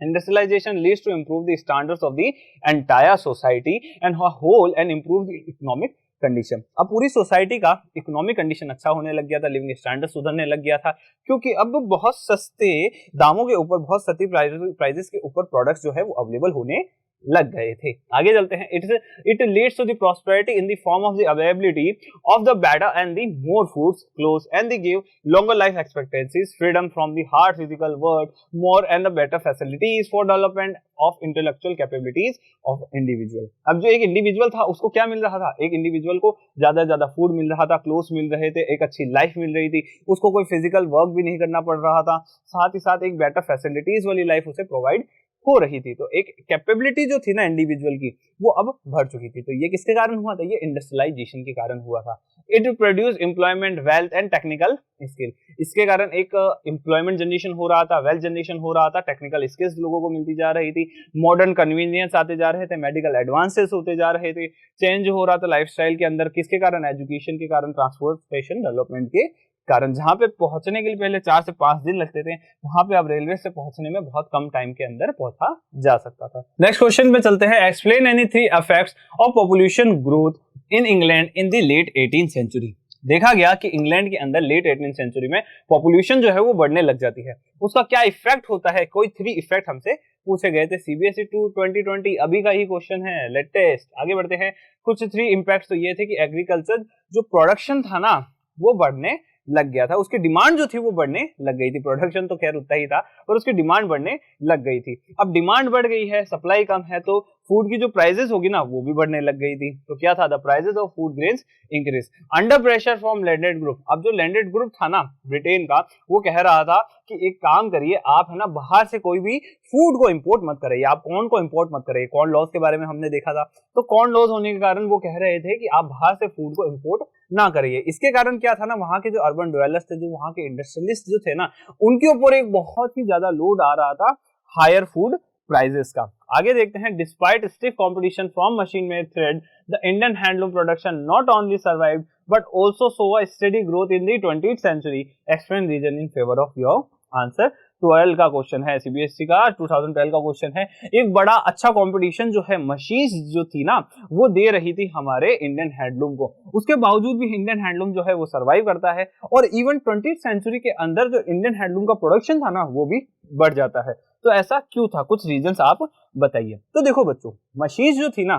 Industrialization leads to improve the standards of the entire society and whole and improve the economic condition। अब पूरी सोसाइटी का इकोनॉमिक कंडीशन अच्छा होने लग गया था, लिविंग स्टैंडर्ड सुधरने लग गया था, क्योंकि अब बहुत सस्ते दामों के ऊपर, बहुत सस्ती प्राइसेस के ऊपर प्रोडक्ट्स जो है वो अवेलेबल होने लग गए थे। आगे चलते हैं। It leads to the prosperity in the form of the availability of the better and the more foods, clothes and the give longer life expectancies, freedom from the hard physical work, more and the better facilities for development of intellectual capabilities of individual. अब जो एक इंडिविजुअल था उसको क्या मिल रहा था? एक इंडिविजुअल को ज्यादा से ज्यादा फूड मिल रहा था, क्लोथ्स मिल रहे थे, एक अच्छी लाइफ मिल रही थी, उसको कोई फिजिकल वर्क भी नहीं करना पड़ रहा था, साथ ही साथ एक बेटर फैसिलिटीज वाली लाइफ उसे प्रोवाइड हो रही थी। तो एक कैपेबिलिटी जो थी ना इंडिविजुअल की वो अब बढ़ चुकी थी। तो ये किसके कारण हुआ था? ये इंडस्ट्रियलाइजेशन के कारण हुआ था। It produce employment, wealth and technical skill. इसके कारण एक एम्प्लॉयमेंट जनरेशन हो रहा था, वेल्थ जनरेशन हो रहा था, टेक्निकल स्किल्स लोगों को मिलती जा रही थी, मॉडर्न कन्वीनियंस आते जा रहे थे, मेडिकल एडवांसेस होते जा रहे थे, चेंज हो रहा था लाइफस्टाइल के अंदर। किसके कारण? एजुकेशन के कारण, ट्रांसपोर्टेशन डेवलपमेंट के कारण। जहां पे पहुंचने के लिए पहले 4 से 5 दिन लगते थे, वहां पे अब रेलवे से पहुंचने में बहुत कम टाइम के अंदर पहुंचा जा सकता था। नेक्स्ट क्वेश्चन में चलते हैं। Explain any 3 effects of population growth in England in the late 18th century. देखा गया कि इंग्लैंड के अंदर लेट 18th सेंचुरी में पॉपुलेशन जो है वो बढ़ने लग जाती है। उसका क्या इफेक्ट होता है? कोई 3 इफेक्ट हमसे पूछे गए थे। सीबीएसई 2 2020 अभी का ही क्वेश्चन है, लेटेस्ट। आगे बढ़ते हैं। कुछ 3 इम्पैक्ट तो ये थे कि एग्रीकल्चर जो प्रोडक्शन था ना वो बढ़ने लग गया था, उसकी डिमांड जो थी वो बढ़ने लग गई थी। प्रोडक्शन तो खैर उतना ही था, पर उसकी डिमांड बढ़ने लग गई थी। अब डिमांड बढ़ गई है, सप्लाई कम है, तो फूड की जो प्राइसेस होगी ना वो भी बढ़ने लग गई थी। तो क्या था? The prices of food grains increase under pressure from landed group. अब जो लैंडेड ग्रुप था ना ब्रिटेन का, वो कह रहा था कि एक काम करिए आप, है ना, बाहर से कोई भी फूड को इंपोर्ट मत करिए, आप कॉर्न को इंपोर्ट मत करिए। कॉर्न लॉज के बारे में हमने देखा था। तो कॉर्न लॉज होने के कारण वो कह रहे थे कि आप बाहर से फूड को इंपोर्ट ना करिए। इसके कारण क्या था ना, वहां के जो अर्बन डेवलपर्स थे, जो वहां के इंडस्ट्रियलिस्ट जो थे ना, उनके ऊपर एक बहुत ही ज्यादा लोड आ रहा था हायर फूड प्राइसेस का। आगे देखते हैं। Despite stiff competition from machine made thread, the Indian handloom production not only survived but also saw a steady growth in the 20th century. Explain reason in favour of your answer. 12 का क्वेश्चन है, सीबीएसई का 2012 का क्वेश्चन है। एक बड़ा अच्छा कंपटीशन जो है मशीन्स जो थी ना वो दे रही थी हमारे इंडियन हैंडलूम को, उसके बावजूद भी इंडियन हैंडलूम जो है वो सर्वाइव करता है, और इवन 20th सेंचुरी के अंदर जो इंडियन हैंडलूम का प्रोडक्शन था ना वो भी बढ़ जाता है। तो ऐसा क्यों था? कुछ रीजंस आप बताइए। तो देखो बच्चों, मशीन्स जो थी ना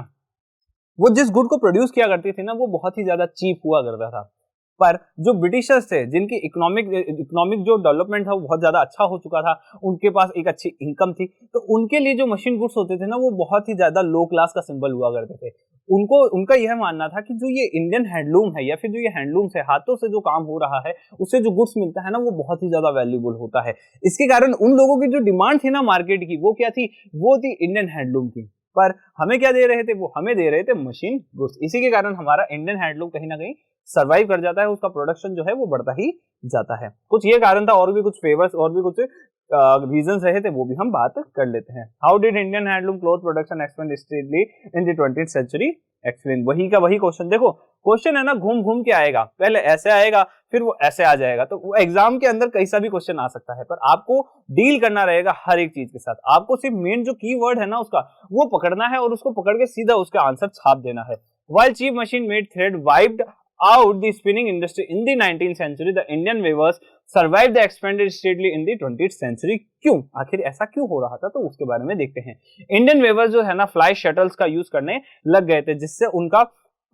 वो जिस गुड को प्रोड्यूस किया करती थी ना वो बहुत ही ज्यादा चीप हुआ करता था, पर जो ब्रिटिशर्स थे जिनकी इकोनॉमिक जो डेवलपमेंट था वो बहुत ज्यादा अच्छा हो चुका था, उनके पास एक अच्छी इनकम थी, तो उनके लिए जो मशीन गुड्स होते थे ना वो बहुत ही ज्यादा लो क्लास का सिंबल हुआ करते थे। उनका यह मानना था कि जो ये इंडियन हैंडलूम है या फिर जो ये हैंडलूम से हाथों से जो काम हो रहा है उससे जो गुड्स मिलता है ना वो बहुत ही ज्यादा वैल्यूएबल होता है। इसके कारण उन लोगों की जो डिमांड थी ना मार्केट की वो क्या थी? वो थी इंडियन हैंडलूम की। पर हमें क्या दे रहे थे, वो हमें दे रहे थे मशीन गुड्स। इसी के कारण हमारा इंडियन हैंडलूम कहीं ना कहीं सर्वाइव कर जाता है, उसका प्रोडक्शन जो है वो बढ़ता ही जाता है। कुछ ये कारण था, और भी कुछ फेवर्स और भी कुछ रीजंस रहे थे, वो भी हम बात कर लेते हैं। How did Indian handloom cloth production expand steadily in the 20th century? Explain. वही का वही क्वेश्चन, देखो क्वेश्चन है ना घूम घूम के आएगा, पहले ऐसे आएगा फिर वो ऐसे आ जाएगा, तो वो एग्जाम के अंदर कैसा भी क्वेश्चन आ सकता है, पर आपको डील करना रहेगा हर एक चीज के साथ। आपको सिर्फ मेन जो कीवर्ड है ना उसका वो पकड़ना है और उसको पकड़ के सीधा उसका आंसर छाप देना है। While cheap machine made thread wiped out the spinning industry in the 19th century, the Indian weavers survived the expanded steadily in the 20th century. क्यों, आखिर ऐसा क्यों हो रहा था, तो उसके बारे में देखते हैं। इंडियन वेवर्स जो है ना फ्लाई शटल्स का यूज करने लग गए थे, जिससे उनका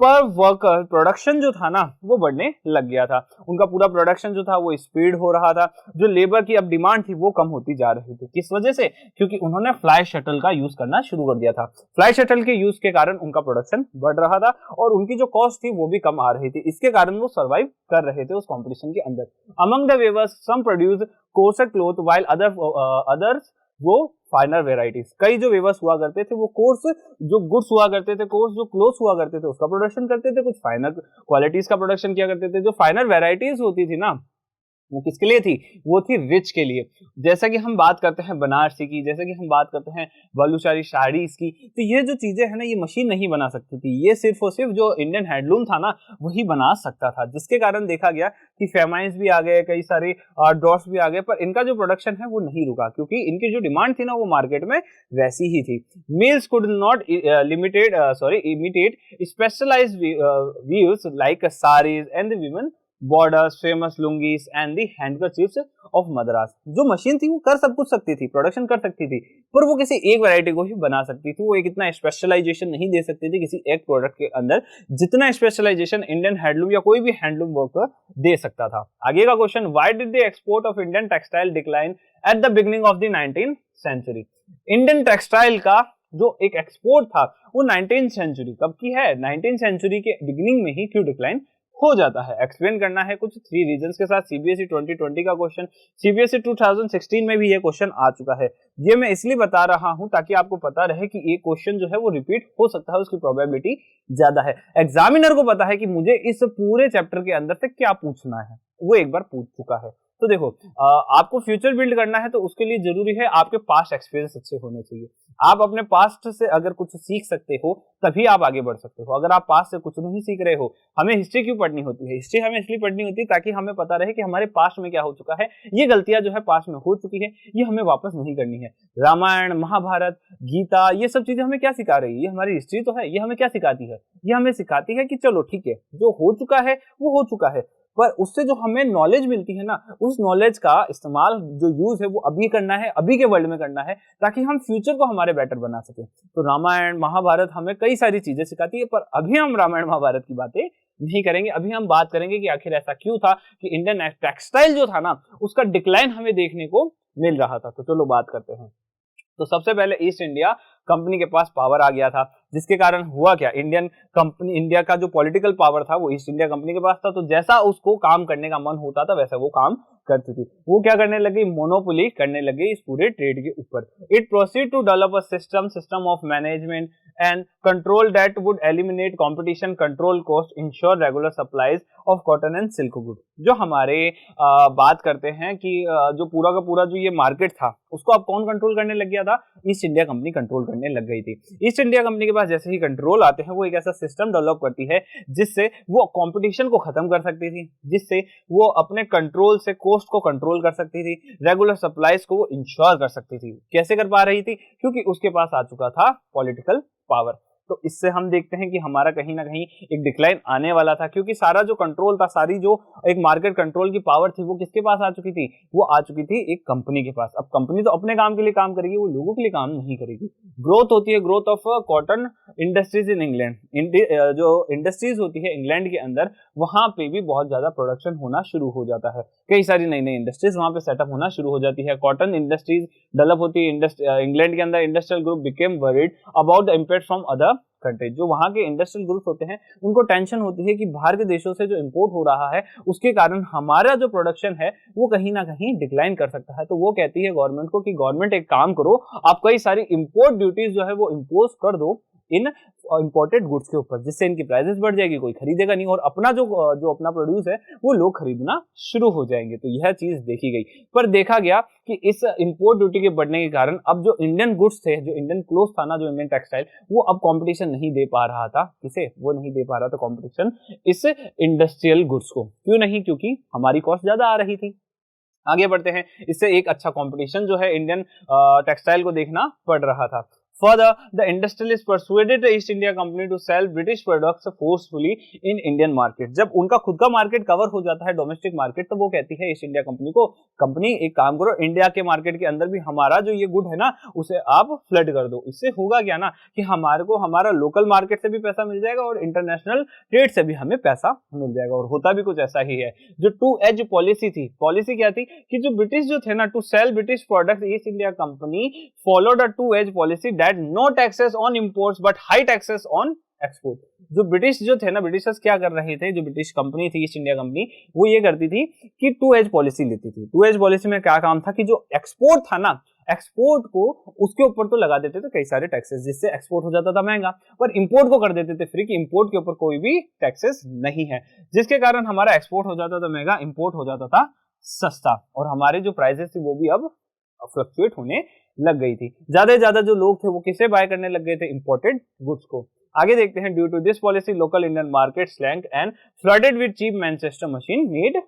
पर वर्कर प्रोडक्शन जो था ना वो बढ़ने लग गया था। उनका पूरा प्रोडक्शन जो था वो स्पीड हो रहा था, जो लेबर की अब डिमांड थी वो कम होती जा रही थी। किस वजह से? क्योंकि उन्होंने फ्लाई शटल का यूज करना शुरू कर दिया था। फ्लाई शटल के यूज के कारण उनका प्रोडक्शन बढ़ रहा था और उनकी जो कॉस्ट थी वो भी कम आ रही थी। इसके कारण वो सर्वाइव कर रहे थे उस कॉम्पिटिशन के अंदर। Among the weavers some produce coarser cloth while others wove finer varieties. कई जो वेवर्स हुआ करते थे वो कोर्स जो गुड्स हुआ करते थे, कोर्स जो क्लोथ्स हुआ करते थे उसका प्रोडक्शन करते थे, कुछ फाइनर क्वालिटीज का प्रोडक्शन किया करते थे। जो फाइनर वेराइटीज होती थी ना वो किसके लिए थी? वो थी रिच के लिए। जैसा कि हम बात करते हैं बनारसी की, जैसे कि हम बात करते हैं बालूशाही साड़ीज की, तो ये जो चीजें है ना ये मशीन नहीं बना सकती थी, ये सिर्फ और सिर्फ जो इंडियन हैंडलूम था ना वही बना सकता था। जिसके कारण देखा गया कि फेमाइंस भी आ गए, कई सारे ड्रॉट्स भी आ गए, पर इनका जो प्रोडक्शन है वो नहीं रुका, क्योंकि इनकी जो डिमांड थी ना वो मार्केट में वैसी ही थी। Mills could not imitate specialised weaves like saris and the women borders, famous lungis and the handkerchiefs of Madras. जो मशीन थी वो कर सब कुछ सकती थी, प्रोडक्शन कर सकती थी, पर वो किसी एक वैरायटी को ही बना सकती थी। वो एक इतना स्पेशलाइजेशन नहीं दे सकती थी किसी एक प्रोडक्ट के अंदर, जितना स्पेशलाइजेशन इंडियन हैंडलूम या कोई भी हैंडलूम वर्कर दे सकता था। आगे का question, why did the export of Indian textile decline at the beginning of the 19th century? Indian textile का जो एक एक्सपोर्ट था वो 19th सेंचुरी कब की है? 19th सेंचुरी के बिगिनिंग में ही क्यों डिक्लाइन हो जाता है? एक्सप्लेन करना है कुछ 3 रीजंस के साथ। सीबीएसई 2020 का क्वेश्चन, सीबीएसई 2016 में भी ये क्वेश्चन आ चुका है। ये मैं इसलिए बता रहा हूं ताकि आपको पता रहे कि ये क्वेश्चन जो है वो रिपीट हो सकता है, उसकी प्रोबेबिलिटी ज्यादा है। एग्जामिनर को पता है कि मुझे इस पूरे चैप्टर के अंदर से क्या पूछना है, वो एक बार पूछ चुका है। तो देखो आपको फ्यूचर बिल्ड करना है तो उसके लिए जरूरी है आपके पास्ट एक्सपीरियंस अच्छे होने चाहिए। आप अपने पास्ट से अगर कुछ सीख सकते हो तभी आप आगे बढ़ सकते हो। अगर आप पास्ट से कुछ नहीं सीख रहे हो, हमें हिस्ट्री क्यों पढ़नी होती है? हिस्ट्री हमें इसलिए पढ़नी होती है ताकि हमें पता रहे कि हमारे पास्ट में क्या हो चुका है, ये गलतियां जो है पास्ट में हो चुकी है ये हमें वापस नहीं करनी है। रामायण, महाभारत, गीता, ये सब चीजें हमें क्या सिखा रही है? ये हमारी हिस्ट्री तो है, ये हमें क्या सिखाती है? ये हमें सिखाती है कि चलो ठीक है, जो हो चुका है वो हो चुका है, पर उससे जो हमें नॉलेज मिलती है ना उस नॉलेज का इस्तेमाल, जो यूज है वो अभी करना है, अभी के वर्ल्ड में करना है, ताकि हम फ्यूचर को हमारे बेटर बना सके। तो रामायण महाभारत हमें कई सारी चीजें सिखाती है, पर अभी हम रामायण महाभारत की बातें नहीं करेंगे। अभी हम बात करेंगे कि आखिर ऐसा क्यों था कि इंडियन टेक्सटाइल जो था ना उसका डिक्लाइन हमें देखने को मिल रहा था। तो चलो बात करते हैं। तो सबसे पहले ईस्ट इंडिया कंपनी के पास पावर आ गया था, जिसके कारण हुआ क्या, इंडिया का जो पॉलिटिकल पावर था वो ईस्ट इंडिया कंपनी के पास था। तो जैसा उसको काम करने का मन होता था वैसा वो काम करती थी। वो क्या करने लगी? मोनोपोली करने लगी इस पूरे ट्रेड के ऊपर। It proceed to develop a system of management and control that would eliminate competition, control cost, ensure regular supplies of cotton and silk good. जो हमारे बात करते हैं कि जो पूरा का पूरा जो ये मार्केट था उसको अब कौन कंट्रोल करने लग गया था? ईस्ट इंडिया कंपनी कंट्रोल करने लग गई थी। ईस्ट इंडिया कंपनी के पास जैसे ही कंट्रोल आते हैं वो एक ऐसा सिस्टम डेवलप करती है जिससे वो कंपटीशन को खत्म कर सकती थी, जिससे वो अपने कंट्रोल से कॉस्ट को कंट्रोल कर सकती थी, रेगुलर सप्लाईज को वो इंश्योर कर सकती थी। कैसे कर पा रही थी? क्योंकि उसके पास आ चुका था पॉलिटिकल पावर। तो इससे हम देखते हैं कि हमारा कहीं ना कहीं एक डिक्लाइन आने वाला था, क्योंकि सारा जो कंट्रोल था, सारी जो एक मार्केट कंट्रोल की पावर थी वो किसके पास आ चुकी थी? वो आ चुकी थी एक कंपनी के पास। अब कंपनी तो अपने काम के लिए काम करेगी, वो लोगों के लिए काम नहीं करेगी। ग्रोथ होती है, growth of cotton industries in England. जो इंडस्ट्रीज होती है इंग्लैंड के अंदर, वहां पे भी बहुत ज्यादा प्रोडक्शन होना शुरू हो जाता है। कई सारी नई नई इंडस्ट्रीज वहां पे सेटअप होना शुरू हो जाती है, कॉटन इंडस्ट्रीज डेवलप होती है इंग्लैंड के अंदर। Industrial group became worried about the impact from other country. जो वहां के इंडस्ट्रियल ग्रुप्स होते हैं उनको टेंशन होती है कि बाहर के देशों से जो इंपोर्ट हो रहा है उसके कारण हमारा जो प्रोडक्शन है वो कहीं ना कहीं डिक्लाइन कर सकता है। तो वो कहती है गवर्नमेंट को कि गवर्नमेंट एक काम करो, आप कई सारी इंपोर्ट ड्यूटीज जो है वो इम्पोज कर दो इन इंपोर्टेड गुड्स के ऊपर, जिससे इनकी प्राइसेस बढ़ जाएगी, कोई खरीदेगा नहीं और अपना जो अपना प्रोड्यूस है वो लोग खरीदना शुरू हो जाएंगे। तो यह चीज देखी गई, पर देखा गया कि इस इंपोर्ट ड्यूटी के बढ़ने के कारण अब जो इंडियन गुड्स थे, जो इंडियन क्लोथ था ना, जो इंडियन टेक्सटाइल, वो अब कंपटीशन नहीं दे पा रहा था। किसे? वो नहीं दे पा रहा था कंपटीशन इस इंडस्ट्रियल गुड्स को। क्यों नहीं? क्योंकि हमारी कॉस्ट ज्यादा आ रही थी। आगे बढ़ते हैं, इससे एक अच्छा कंपटीशन जो है इंडियन टेक्सटाइल को देखना पड़ रहा था। Further, the industrialists persuaded the East India Company to sell British products forcefully in Indian market. जब उनका खुद का मार्केट कवर हो जाता है, डोमेस्टिक मार्केट, तो वो कहती है ईस्ट इंडिया कंपनी को, कंपनी एक काम करो, इंडिया के मार्केट के अंदर भी हमारा जो ये गुड है ना उसे आप फ्लड कर दो। इससे होगा क्या ना कि हमारे को हमारा लोकल मार्केट से भी पैसा मिल जाएगा और इंटरनेशनल ट्रेड से भी हमें पैसा मिल जाएगा। और होता भी कुछ ऐसा ही है। जो टू एज पॉलिसी थी, पॉलिसी क्या थी कि जो ब्रिटिश जो थे ना, to sell British product, East India Company followed a two edge policy that no taxes on imports but high taxes on export. जो ब्रिटिश जो थे ना, ब्रिटिशर्स क्या कर रहे थे, जो ब्रिटिश कंपनी थी ईस्ट इंडिया कंपनी, वो ये करती थी कि टू एज पॉलिसी लेती थी। टू एज पॉलिसी में क्या काम था कि जो एक्सपोर्ट था ना, एक्सपोर्ट को उसके ऊपर तो लगा देते थे कई सारे टैक्सेस, जिससे एक्सपोर्ट हो जाता था महंगा, पर इंपोर्ट को कर देते थे फ्री, कि इंपोर्ट के ऊपर कोई भी टैक्सेस नहीं है, जिसके कारण हमारा एक्सपोर्ट हो जाता था महंगा, इंपोर्ट हो जाता था सस्ता, और हमारी जो प्राइसेस थी वो भी अब फ्लक्चुएट होने लग गई थी। ज्यादा से ज्यादा जो लोग थे वो किसे बाय करने लग गए थे? इंपोर्टेड गुड्स को। आगे देखते हैं, due to this policy local Indian market slack and flooded with cheap Manchester machine made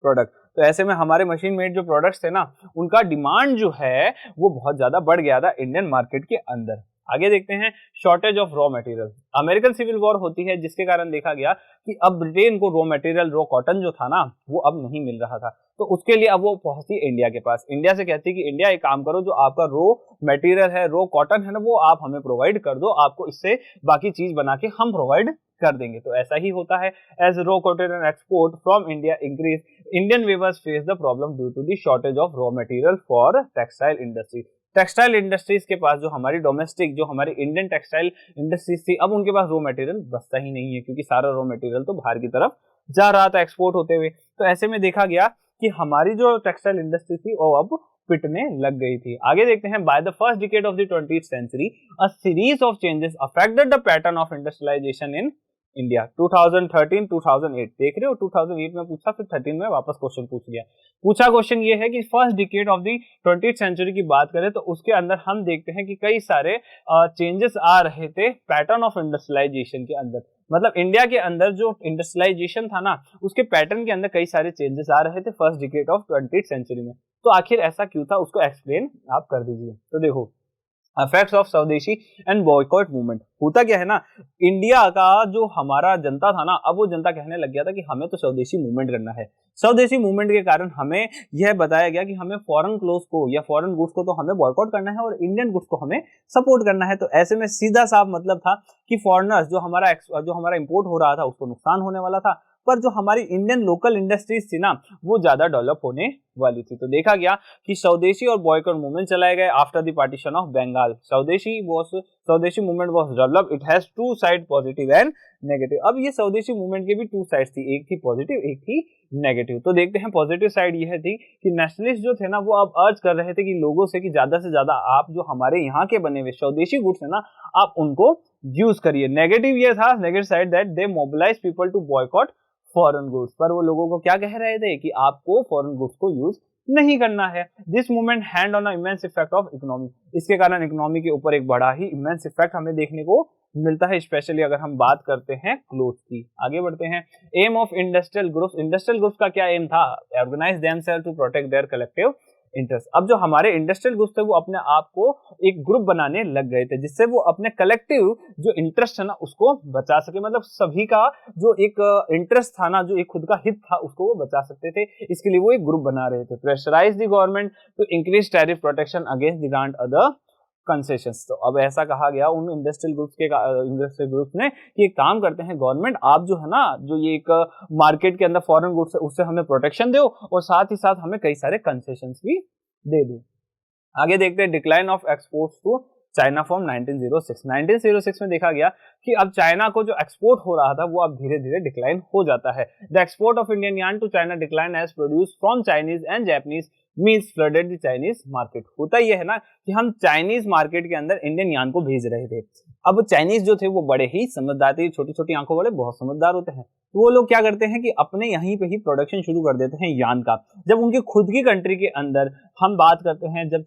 product. तो ऐसे में हमारे मशीन मेड जो प्रोडक्ट्स थे ना, उनका डिमांड जो है वो बहुत ज्यादा बढ़ गया था इंडियन मार्केट के अंदर। आगे देखते हैं, shortage of raw material. American civil war होती है, जिसके कारण देखा गया कि अब ब्रिटेन को रॉ मटेरियल, रॉ कॉटन जो था ना, वो अब नहीं मिल रहा था। तो उसके लिए अब वो पहुंचती इंडिया के पास। इंडिया से कहती कि इंडिया एक काम करो, जो आपका रॉ मटेरियल है, रॉ कॉटन है ना, वो आप हमें प्रोवाइड कर दो, आपको इससे बाकी चीज बना के हम प्रोवाइड कर देंगे। तो ऐसा ही होता है। As raw cotton export from India increase, Indian weavers face the problem due to the shortage of raw material for textile industry. Textile industries के पास, जो हमारी डोमेस्टिक, जो हमारी इंडियन टेक्सटाइल इंडस्ट्रीज थी, अब उनके पास रॉ मटेरियल बचता ही नहीं है, क्योंकि सारा रॉ मटेरियल तो बाहर की तरफ जा रहा था एक्सपोर्ट होते हुए। तो ऐसे में देखा गया कि हमारी जो टेक्सटाइल इंडस्ट्री थी वो अब पिटने लग गई थी। आगे देखते हैं, by the first decade of the 20th century a series of changes affected the pattern of industrialisation in India. 2013 2008 देख रहे हो, 2008 में पूछा, फिर 13 में वापस क्वेश्चन पूछ लिया। पूछा क्वेश्चन ये है कि first decade of the 20th century की बात करें तो उसके अंदर हम देखते हैं कि कई सारे चेंजेस आ रहे थे पैटर्न ऑफ इंडस्ट्रियलाइजेशन के अंदर। मतलब इंडिया के अंदर जो इंडस्ट्रियलाइजेशन था ना, उसके पैटर्न के अंदर कई सारे चेंजेस आ रहे थे first decade of 20th century में। तो आखिर ऐसा क्यों था, उसको एक्सप्लेन आप कर दीजिए। तो देखो, इफेक्ट्स ऑफ स्वदेशी एंड बॉयकॉट मूवमेंट। होता क्या है ना, इंडिया का जो हमारा जनता था ना, अब वो जनता कहने लग गया था कि हमें तो स्वदेशी मूवमेंट करना है। स्वदेशी मूवमेंट के कारण हमें यह बताया गया कि हमें फॉरेन क्लोथ को या फॉरेन गुड्स को तो हमें बॉयकॉट करना है और इंडियन गुड्स को हमें सपोर्ट करना है। तो ऐसे में सीधा साफ मतलब था कि फॉरेनर्स, जो हमारा इंपोर्ट हो रहा था, उसको नुकसान होने वाला था, पर जो हमारी इंडियन लोकल इंडस्ट्रीज थी ना, वो ज्यादा डेवलप होने वाली थी। तो देखा गया कि स्वदेशी और बॉयकॉट मूवमेंट चलाए गए after the partition of Bengal. Swadeshi movement was developed, it has two side, positive and negative. अब ये स्वदेशी मूवमेंट की भी टू साइड्स थी, एक थी पॉजिटिव, एक थी नेगेटिव। तो देखते हैं, पॉजिटिव साइड यह थी कि नेशनलिस्ट जो थे ना, वो अब अर्ज कर रहे थे कि लोगों से कि ज्यादा से ज्यादा आप जो हमारे यहाँ के बने हुए स्वदेशी गुड्स है ना, आप उनको यूज करिए। नेगेटिव ये था, negative side, that they mobilise people to boycott foreign goods. पर वो लोगों को क्या कह रहे थे कि आपको फॉरेन गुड्स को यूज नहीं करना है। This movement hand on immense effect of economy. इसके कारण इकोनॉमी के ऊपर एक बड़ा ही इमेंस इफेक्ट हमें देखने को मिलता है, स्पेशली अगर हम बात करते हैं क्लोथ की। आगे बढ़ते हैं, aim of industrial groups. Industrial groups का क्या एम था? Organise themselves to protect their collective interest. अब जो हमारे इंडस्ट्रियल ग्रुप्स थे वो अपने आप को एक ग्रुप बनाने लग गए थे, जिससे वो अपने कलेक्टिव जो इंटरेस्ट है ना उसको बचा सके। मतलब सभी का जो एक इंटरेस्ट था ना, जो एक खुद का हित था, उसको वो बचा सकते थे। इसके लिए वो एक ग्रुप बना रहे थे। Pressurise the government to increase tariff protection against the grant other concessions. तो अब ऐसा कहा गया उन इंडस्ट्रियल ग्रुप्स ने कि एक काम करते हैं, गवर्नमेंट आप जो है ना, जो ये एक मार्केट के अंदर फॉरेन गुड्स है उससे हमें प्रोटेक्शन दो और साथ ही साथ हमें कई सारे कंसेशंस भी दे दो। आगे देखते हैं, decline of exports to China from 1906। 1906 में देखा गया कि अब चाइना को जो एक्सपोर्ट हो रहा था वो अब धीरे धीरे डिक्लाइन हो जाता है। The export of Indian yarn to China decline as produce from Chinese and Japanese means flooded the Chinese market. होता यह है ना कि हम चाइनीज मार्केट के अंदर इंडियन यार्न को भेज रहे थे। अब चाइनीज जो थे वो बड़े ही समझदार थे, छोटी छोटी आंखों वाले बहुत समझदार होते हैं। तो वो लोग क्या करते हैं कि अपने यहीं पे ही प्रोडक्शन शुरू कर देते हैं यार्न का। जब उनकी खुद की कंट्री के अंदर हम बात करते हैं, जब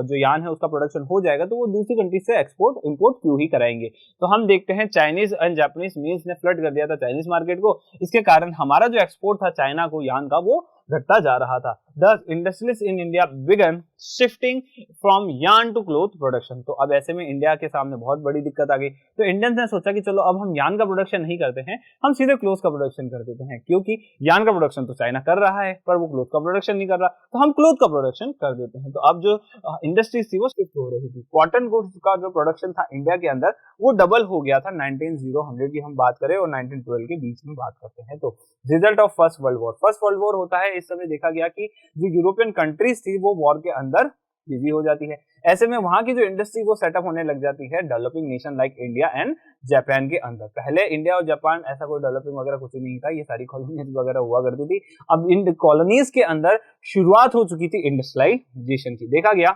जो यार्न है उसका प्रोडक्शन हो जाएगा तो वो दूसरी कंट्री से एक्सपोर्ट इंपोर्ट क्यों ही कराएंगे। तो हम देखते हैं चाइनीज एंड जापानीज मील्स ने फ्लड कर दिया था चाइनीज मार्केट को। इसके कारण हमारा जो एक्सपोर्ट था चाइना को यार्न का वो घटता जा रहा था। Thus, industries in India began shifting from yarn to cloth production। तो अब ऐसे में इंडिया के सामने बहुत बड़ी दिक्कत आ गई। तो इंडियंस ने सोचा कि चलो अब हम यार्न का प्रोडक्शन नहीं करते हैं, हम सीधे क्लोथ का प्रोडक्शन कर देते हैं, क्योंकि यार्न का प्रोडक्शन तो चाइना कर रहा है पर वो क्लोथ का प्रोडक्शन नहीं कर रहा, तो हम क्लोथ का प्रोडक्शन कर देते हैं। तो अब जो इंडस्ट्रीज थी वो शिफ्ट हो रही थी। कॉटन गुड्स का जो प्रोडक्शन था इंडिया के अंदर वो डबल हो गया था 1900 की हम बात करें और 1912 के बीच में बात करते हैं। तो result of first world war, first world war होता है। इस समय देखा गया कि जो यूरोपियन कंट्रीज थी वो वॉर के अंदर बिजी हो जाती है। ऐसे में वहां की जो इंडस्ट्री वो सेटअप होने लग जाती है developing nation like India and Japan के अंदर। पहले इंडिया और जापान ऐसा कोई डेवलपिंग वगैरह कुछ नहीं था, ये सारी कॉलोनीज वगैरह हुआ करती थी। अब इन कॉलोनीज के अंदर शुरुआत हो चुकी थी इंडस्ट्रियलाइजेशन की। देखा गया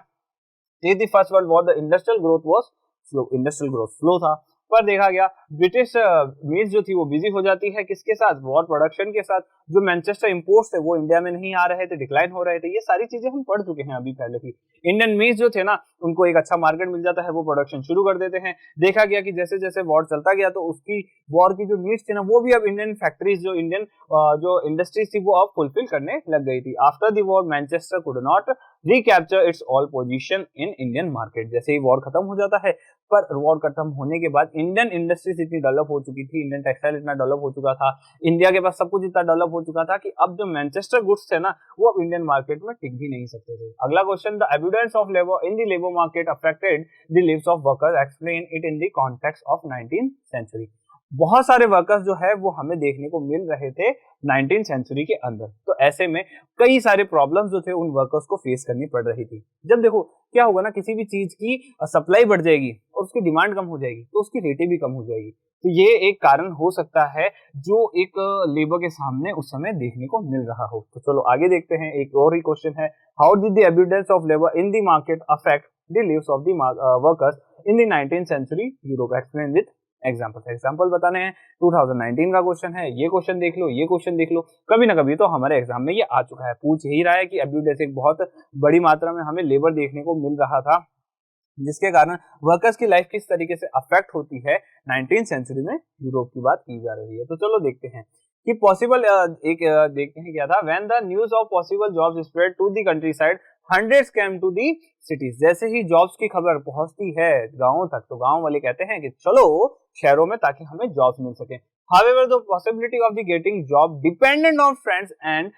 first world war the industrial growth was slow, industrial growth slow था। पर देखा गया ब्रिटिश मिल्स जो थी वो बिजी हो जाती है किसके साथ, वॉर प्रोडक्शन के साथ। जो मैनचेस्टर इंपोर्ट्स थे वो इंडिया में नहीं आ रहे थे, डिक्लाइन हो रहे थे। ये सारी चीजें हम पढ़ चुके हैं अभी पहले ही। इंडियन मिल्स जो थे ना उनको एक अच्छा मार्केट मिल जाता है, वो प्रोडक्शन शुरू कर देते हैं। देखा गया कि जैसे जैसे वॉर चलता गया तो उसकी वॉर की जो नीड्स थी ना वो भी अब इंडियन फैक्ट्रीज जो इंडियन जो इंडस्ट्रीज थी वो अब फुलफिल करने लग गई थी। After the war Manchester could not recapture it's all position in Indian market. जैसे ही वॉर खत्म हो जाता है, पर वॉर खत्म होने के बाद इंडियन इंडस्ट्रीज इतनी डेवलप हो चुकी थी, इंडियन टेक्सटाइल इतना डेवलप हो चुका था, इंडिया के पास सब कुछ इतना डेवलप हो चुका था कि अब जो मैनचेस्टर गुड्स थे ना वो अब इंडियन मार्केट में टिक भी नहीं सकते थे। अगला question, the evidence of labour in the labour market affected the lives of workers, explain it in the context of 19th century. बहुत सारे वर्कर्स जो है वो हमें देखने को मिल रहे थे 19th सेंचुरी के अंदर। तो ऐसे में कई सारे प्रॉब्लम्स जो थे उन वर्कर्स को फेस करनी पड़ रही थी। जब देखो क्या होगा ना, किसी भी चीज की सप्लाई बढ़ जाएगी और उसकी डिमांड कम हो जाएगी तो उसकी रेटें भी कम हो जाएगी। तो ये एक कारण हो सकता है जो एक लेबर के सामने उस समय देखने को मिल रहा हो। तो चलो आगे देखते हैं। एक और ही क्वेश्चन है, how did the evidence of labour in the market affect the lives of the workers in the 19th century Europe, explain with example बताने हैं। 2019 का क्वेश्चन है, ये क्वेश्चन देख लो, ये क्वेश्चन देख लो। कभी ना कभी तो हमारे एग्जाम में ये आ चुका है, पूछ ही रहा है कि एब्यूडेंस एक बहुत बड़ी मात्रा में हमें लेबर देखने को मिल रहा था जिसके कारण वर्कर्स की लाइफ किस तरीके से अफेक्ट होती है 19th सेंचुरी में यूरोप की बात की जा रही है। तो चलो देखते हैं कि पॉसिबल देखते हैं क्या था। When the news of possible jobs spread to the countryside, hundreds came to the cities. जैसे ही जॉब्स की खबर पहुंचती है गांवों तक तो गांव वाले कहते हैं कि चलो शहरों में ताकि हमें जॉब्स मिल सके। However the possibility of the getting job dependent on friends and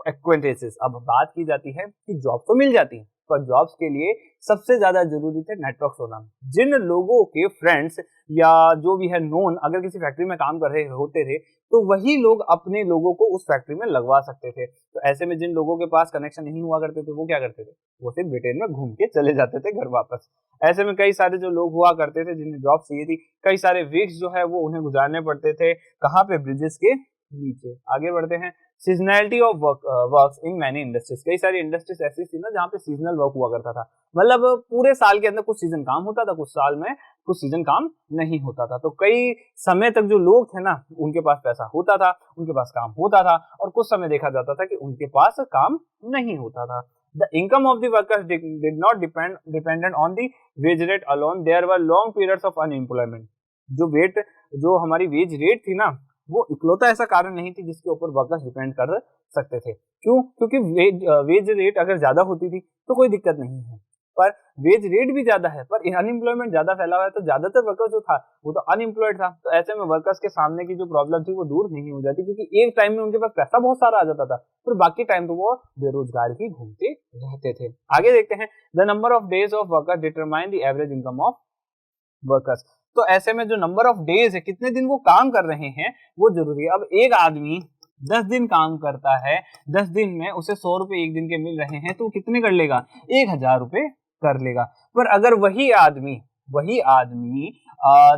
acquaintances. अब बात की जाती है कि जॉब तो मिल जाती है पर जॉब्स के लिए सबसे ज्यादा जरूरी थे नेटवर्क्स होना। जिन लोगों के फ्रेंड्स या जो भी है नोन अगर किसी फैक्ट्री में काम कर रहे होते थे तो वही लोग अपने लोगों को उस फैक्ट्री में लगवा सकते थे। तो ऐसे में जिन लोगों के पास कनेक्शन नहीं हुआ करते थे वो क्या करते थे, वो सिर्फ ब्रिटेन में घूम के चले जाते थे घर वापस। ऐसे में कई सारे जो लोग हुआ करते थे जिन्हें जॉब चाहिए थी, कई सारे वीक्स जो है वो उन्हें गुजारने पड़ते थे कहाँ पे, ब्रिजेस के नीचे। आगे बढ़ते हैं। Seasonality of works in many industries. कई सारी इंडस्ट्रीज ऐसी थी ना जहाँ पे सीजनल वर्क हुआ करता था, मतलब पूरे साल के अंदर कुछ सीजन काम होता था, कुछ साल में कुछ सीजन काम नहीं होता था। तो कई समय तक जो लोग थे ना उनके पास पैसा होता था, उनके पास काम होता था, और कुछ समय देखा जाता था कि उनके पास काम नहीं होता था। The income of the workers did not dependent on the wage rate alone. There were long periods of unemployment. जो हमारी वेज रेट थी ना वो इकलौता ऐसा कारण नहीं थी जिसके ऊपर वर्कर्स डिपेंड कर सकते थे। क्यों? क्योंकि वेज रेट अगर ज्यादा होती थी तो कोई दिक्कत नहीं है, पर वेज रेट भी ज्यादा है पर अनएम्प्लॉयमेंट ज्यादा फैला हुआ है, तो ज्यादातर वर्कर्स जो था वो तो अनएम्प्लॉयड था। तो ऐसे में वर्कर्स के सामने की जो प्रॉब्लम थी वो दूर नहीं हो जाती, क्योंकि एक टाइम में उनके पास पैसा बहुत सारा आ जाता था पर बाकी टाइम तो वो बेरोजगार ही घूमते रहते थे। आगे देखते हैं। The number of days of worker determine the average income of workers. तो ऐसे में जो नंबर ऑफ डेज है, कितने दिन वो काम कर रहे हैं वो जरूरी है। अब एक आदमी 10 दिन काम करता है, 10 दिन में उसे 100 रुपए एक दिन के मिल रहे हैं तो कितने कर लेगा, 1000 रुपए कर लेगा। पर अगर वही आदमी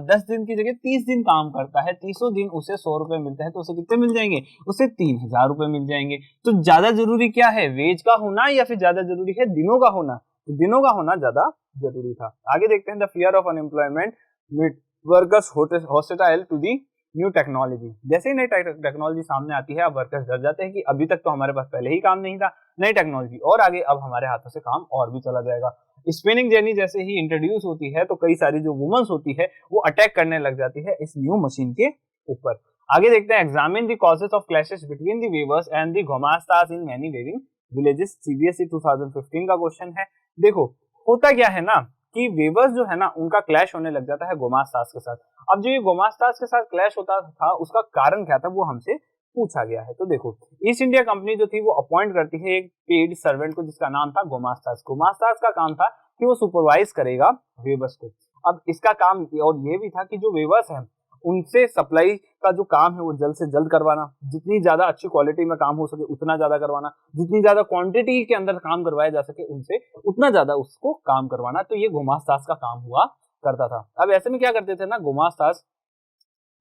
10 दिन की जगह 30 दिन काम करता है, 30 दिन उसे 100 रुपए मिलता है, तो उसे कितने मिल जाएंगे? उसे 3000 रुपए मिल जाएंगे। तो ज्यादा जरूरी क्या है, वेज का होना या फिर ज्यादा जरूरी है दिनों का होना? तो दिनों का होना ज्यादा जरूरी था। आगे देखते हैं, the fear of unemployment made workers hostile to the new technology. जैसे ही नई टेक्नोलॉजी सामने आती है, अब वर्कर्स डर जाते हैं कि अभी तक तो हमारे पास पहले ही काम नहीं था, नई टेक्नोलॉजी और आगे अब हमारे हाथों से काम और भी चला जाएगा। स्पिनिंग जेनी जैसे ही इंट्रोड्यूस होती है तो कई सारी जो वुमेन्स होती है वो अटैक करने लग जाती है इस न्यू मशीन के ऊपर। आगे देखते हैं, examine the causes of clashes between the weavers and the gomastas in many weaving villages. CBSE 2015 का क्वेश्चन है। देखो होता क्या है ना कि वेवर्स जो है ना उनका क्लैश होने लग जाता है गोमास्तास के साथ। अब जो ये गोमास्तास के साथ क्लैश होता था उसका कारण क्या था वो हमसे पूछा गया है। तो देखो, ईस्ट इंडिया कंपनी जो थी वो अपॉइंट करती है एक पेड सर्वेंट को जिसका नाम था गोमास्तास। गोमास्तास का काम था कि वो सुपरवाइज करेगा वेवर्स को। अब इसका काम और ये भी था कि जो वेवर्स हैं उनसे सप्लाई का जो काम है वो जल्द से जल्द करवाना, जितनी ज्यादा अच्छी क्वालिटी में काम हो सके उतना ज्यादा करवाना, जितनी ज्यादा क्वांटिटी के अंदर काम करवाया जा सके उनसे उतना ज्यादा उसको काम करवाना। तो ये गोमास्तास का काम हुआ करता था। अब ऐसे में क्या करते थे ना, गोमास्तास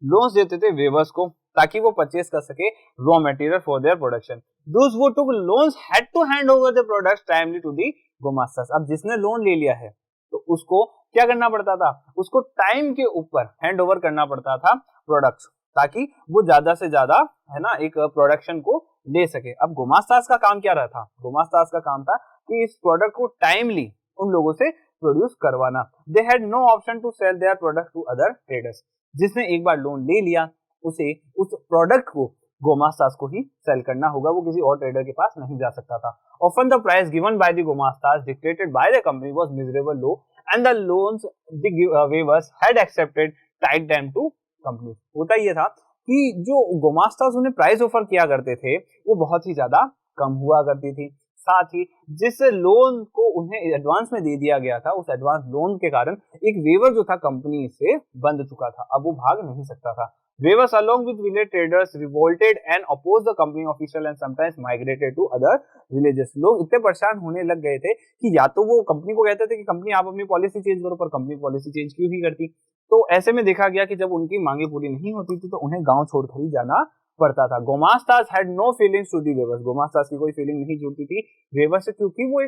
लोन्स देते थे वेवर्स को ताकि वो परचेस कर सके raw material for their production. Those who took loans had to hand over the products timely to the gomastas. अब जिसने लोन ले लिया है तो उसको क्या करना पड़ता था, उसको टाइम के ऊपर हैंड ओवर करना पड़ता था प्रोडक्ट्स, ताकि वो ज्यादा से ज्यादा है ना एक प्रोडक्शन को ले सके। अब गोमास्तास का काम क्या रहा था, गोमास्तास का काम था कि इस प्रोडक्ट को टाइमली उन लोगों से प्रोड्यूस करवाना। They had no option to sell their product to other traders. जिसने एक बार लोन ले लिया उसे उस प्रोडक्ट को गोमास्तास को ही सेल करना होगा, वो किसी और ट्रेडर के पास नहीं जा सकता था। Often the price given by the gomastas dictated by the company was miserable low and the loans the waivers had accepted tied them to companies। होता ये था कि जो गोमास्तास उन्हें प्राइस ऑफर किया करते थे वो बहुत ही ज्यादा कम हुआ करती थी। साथ ही जिस लोन को उन्हें एडवांस में दे दिया गया था उस एडवांस लोन के कारण एक वेवर जो था कंपनी से बंद चुका था, अब वो भाग नहीं सकता था। Waivers along with village traders revolted and opposed the company official and sometimes migrated to other villages। लोग इतने परेशान होने लग गए थे कि या तो वो कंपनी को कहते थे कि कंपनी आप अपनी पॉलिसी चेंज करो, पर कंपनी पॉलिसी चेंज क्यों ही करती। तो ऐसे में देखा गया कि जब उनकी मांगे पूरी नहीं होती थी तो उन्हें गांव छोड़कर ही जाना पड़ता था। Gomastas had no feelings to the weavers. Gomastas की कोई फीलिंग नहीं जुड़ती थी वेवर्स से, क्योंकि वो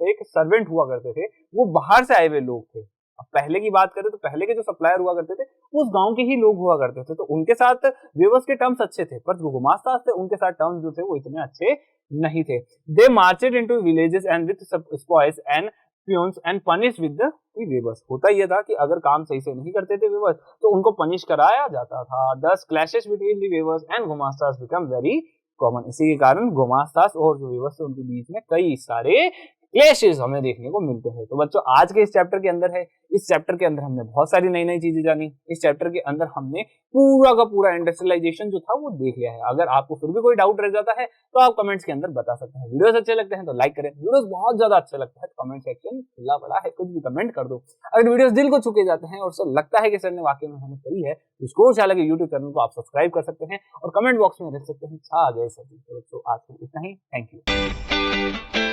एक सर्वेंट हुआ करते थे, वो बाहर से आए हुए लोग थे। अब पहले की बात करें तो पहले के जो सप्लायर हुआ करते थे उस गांव के ही लोग हुआ करते थे, तो उनके साथ वेवर्स के टर्म्स अच्छे थे, पर जो गोमास्तास थे उनके साथ टर्म्स जो थे वो इतने अच्छे नहीं थे। They marched into villages and with spoils and peons and punish with the weavers. होता यह था कि अगर काम सही से नहीं करते थे वेवर्स तो उनको पनिश कराया जाता था। Thus clashes between the weavers and gomastas become very common. इसी के कारण गोमास्तास और जो वेवर्स थे उनके बीच में कई सारे क्लैशेस हमें देखने को मिलते हैं। तो बच्चों आज के इस चैप्टर के अंदर है, इस चैप्टर के अंदर हमने बहुत सारी नई नई चीजें जानी। इस चैप्टर के अंदर हमने पूरा का पूरा इंडस्ट्रियलाइजेशन जो था वो देख लिया है। अगर आपको फिर भी कोई डाउट रह जाता है तो आप कमेंट्स के अंदर बता सकते हैं। वीडियोस अच्छे लगते हैं तो लाइक करें, वीडियोस बहुत ज्यादा अच्छे लगते हैं तो कमेंट सेक्शन खुला पड़ा है, कुछ भी कमेंट कर दो। अगर वीडियोस दिल को छू के जाते हैं और सर लगता है कि सर ने वाकई में हमें कही है तो स्कोर शाला के यूट्यूब चैनल को आप सब्सक्राइब कर सकते हैं और कमेंट बॉक्स में लिख सकते हैं छा गए सर। तो आज इतना ही, थैंक यू।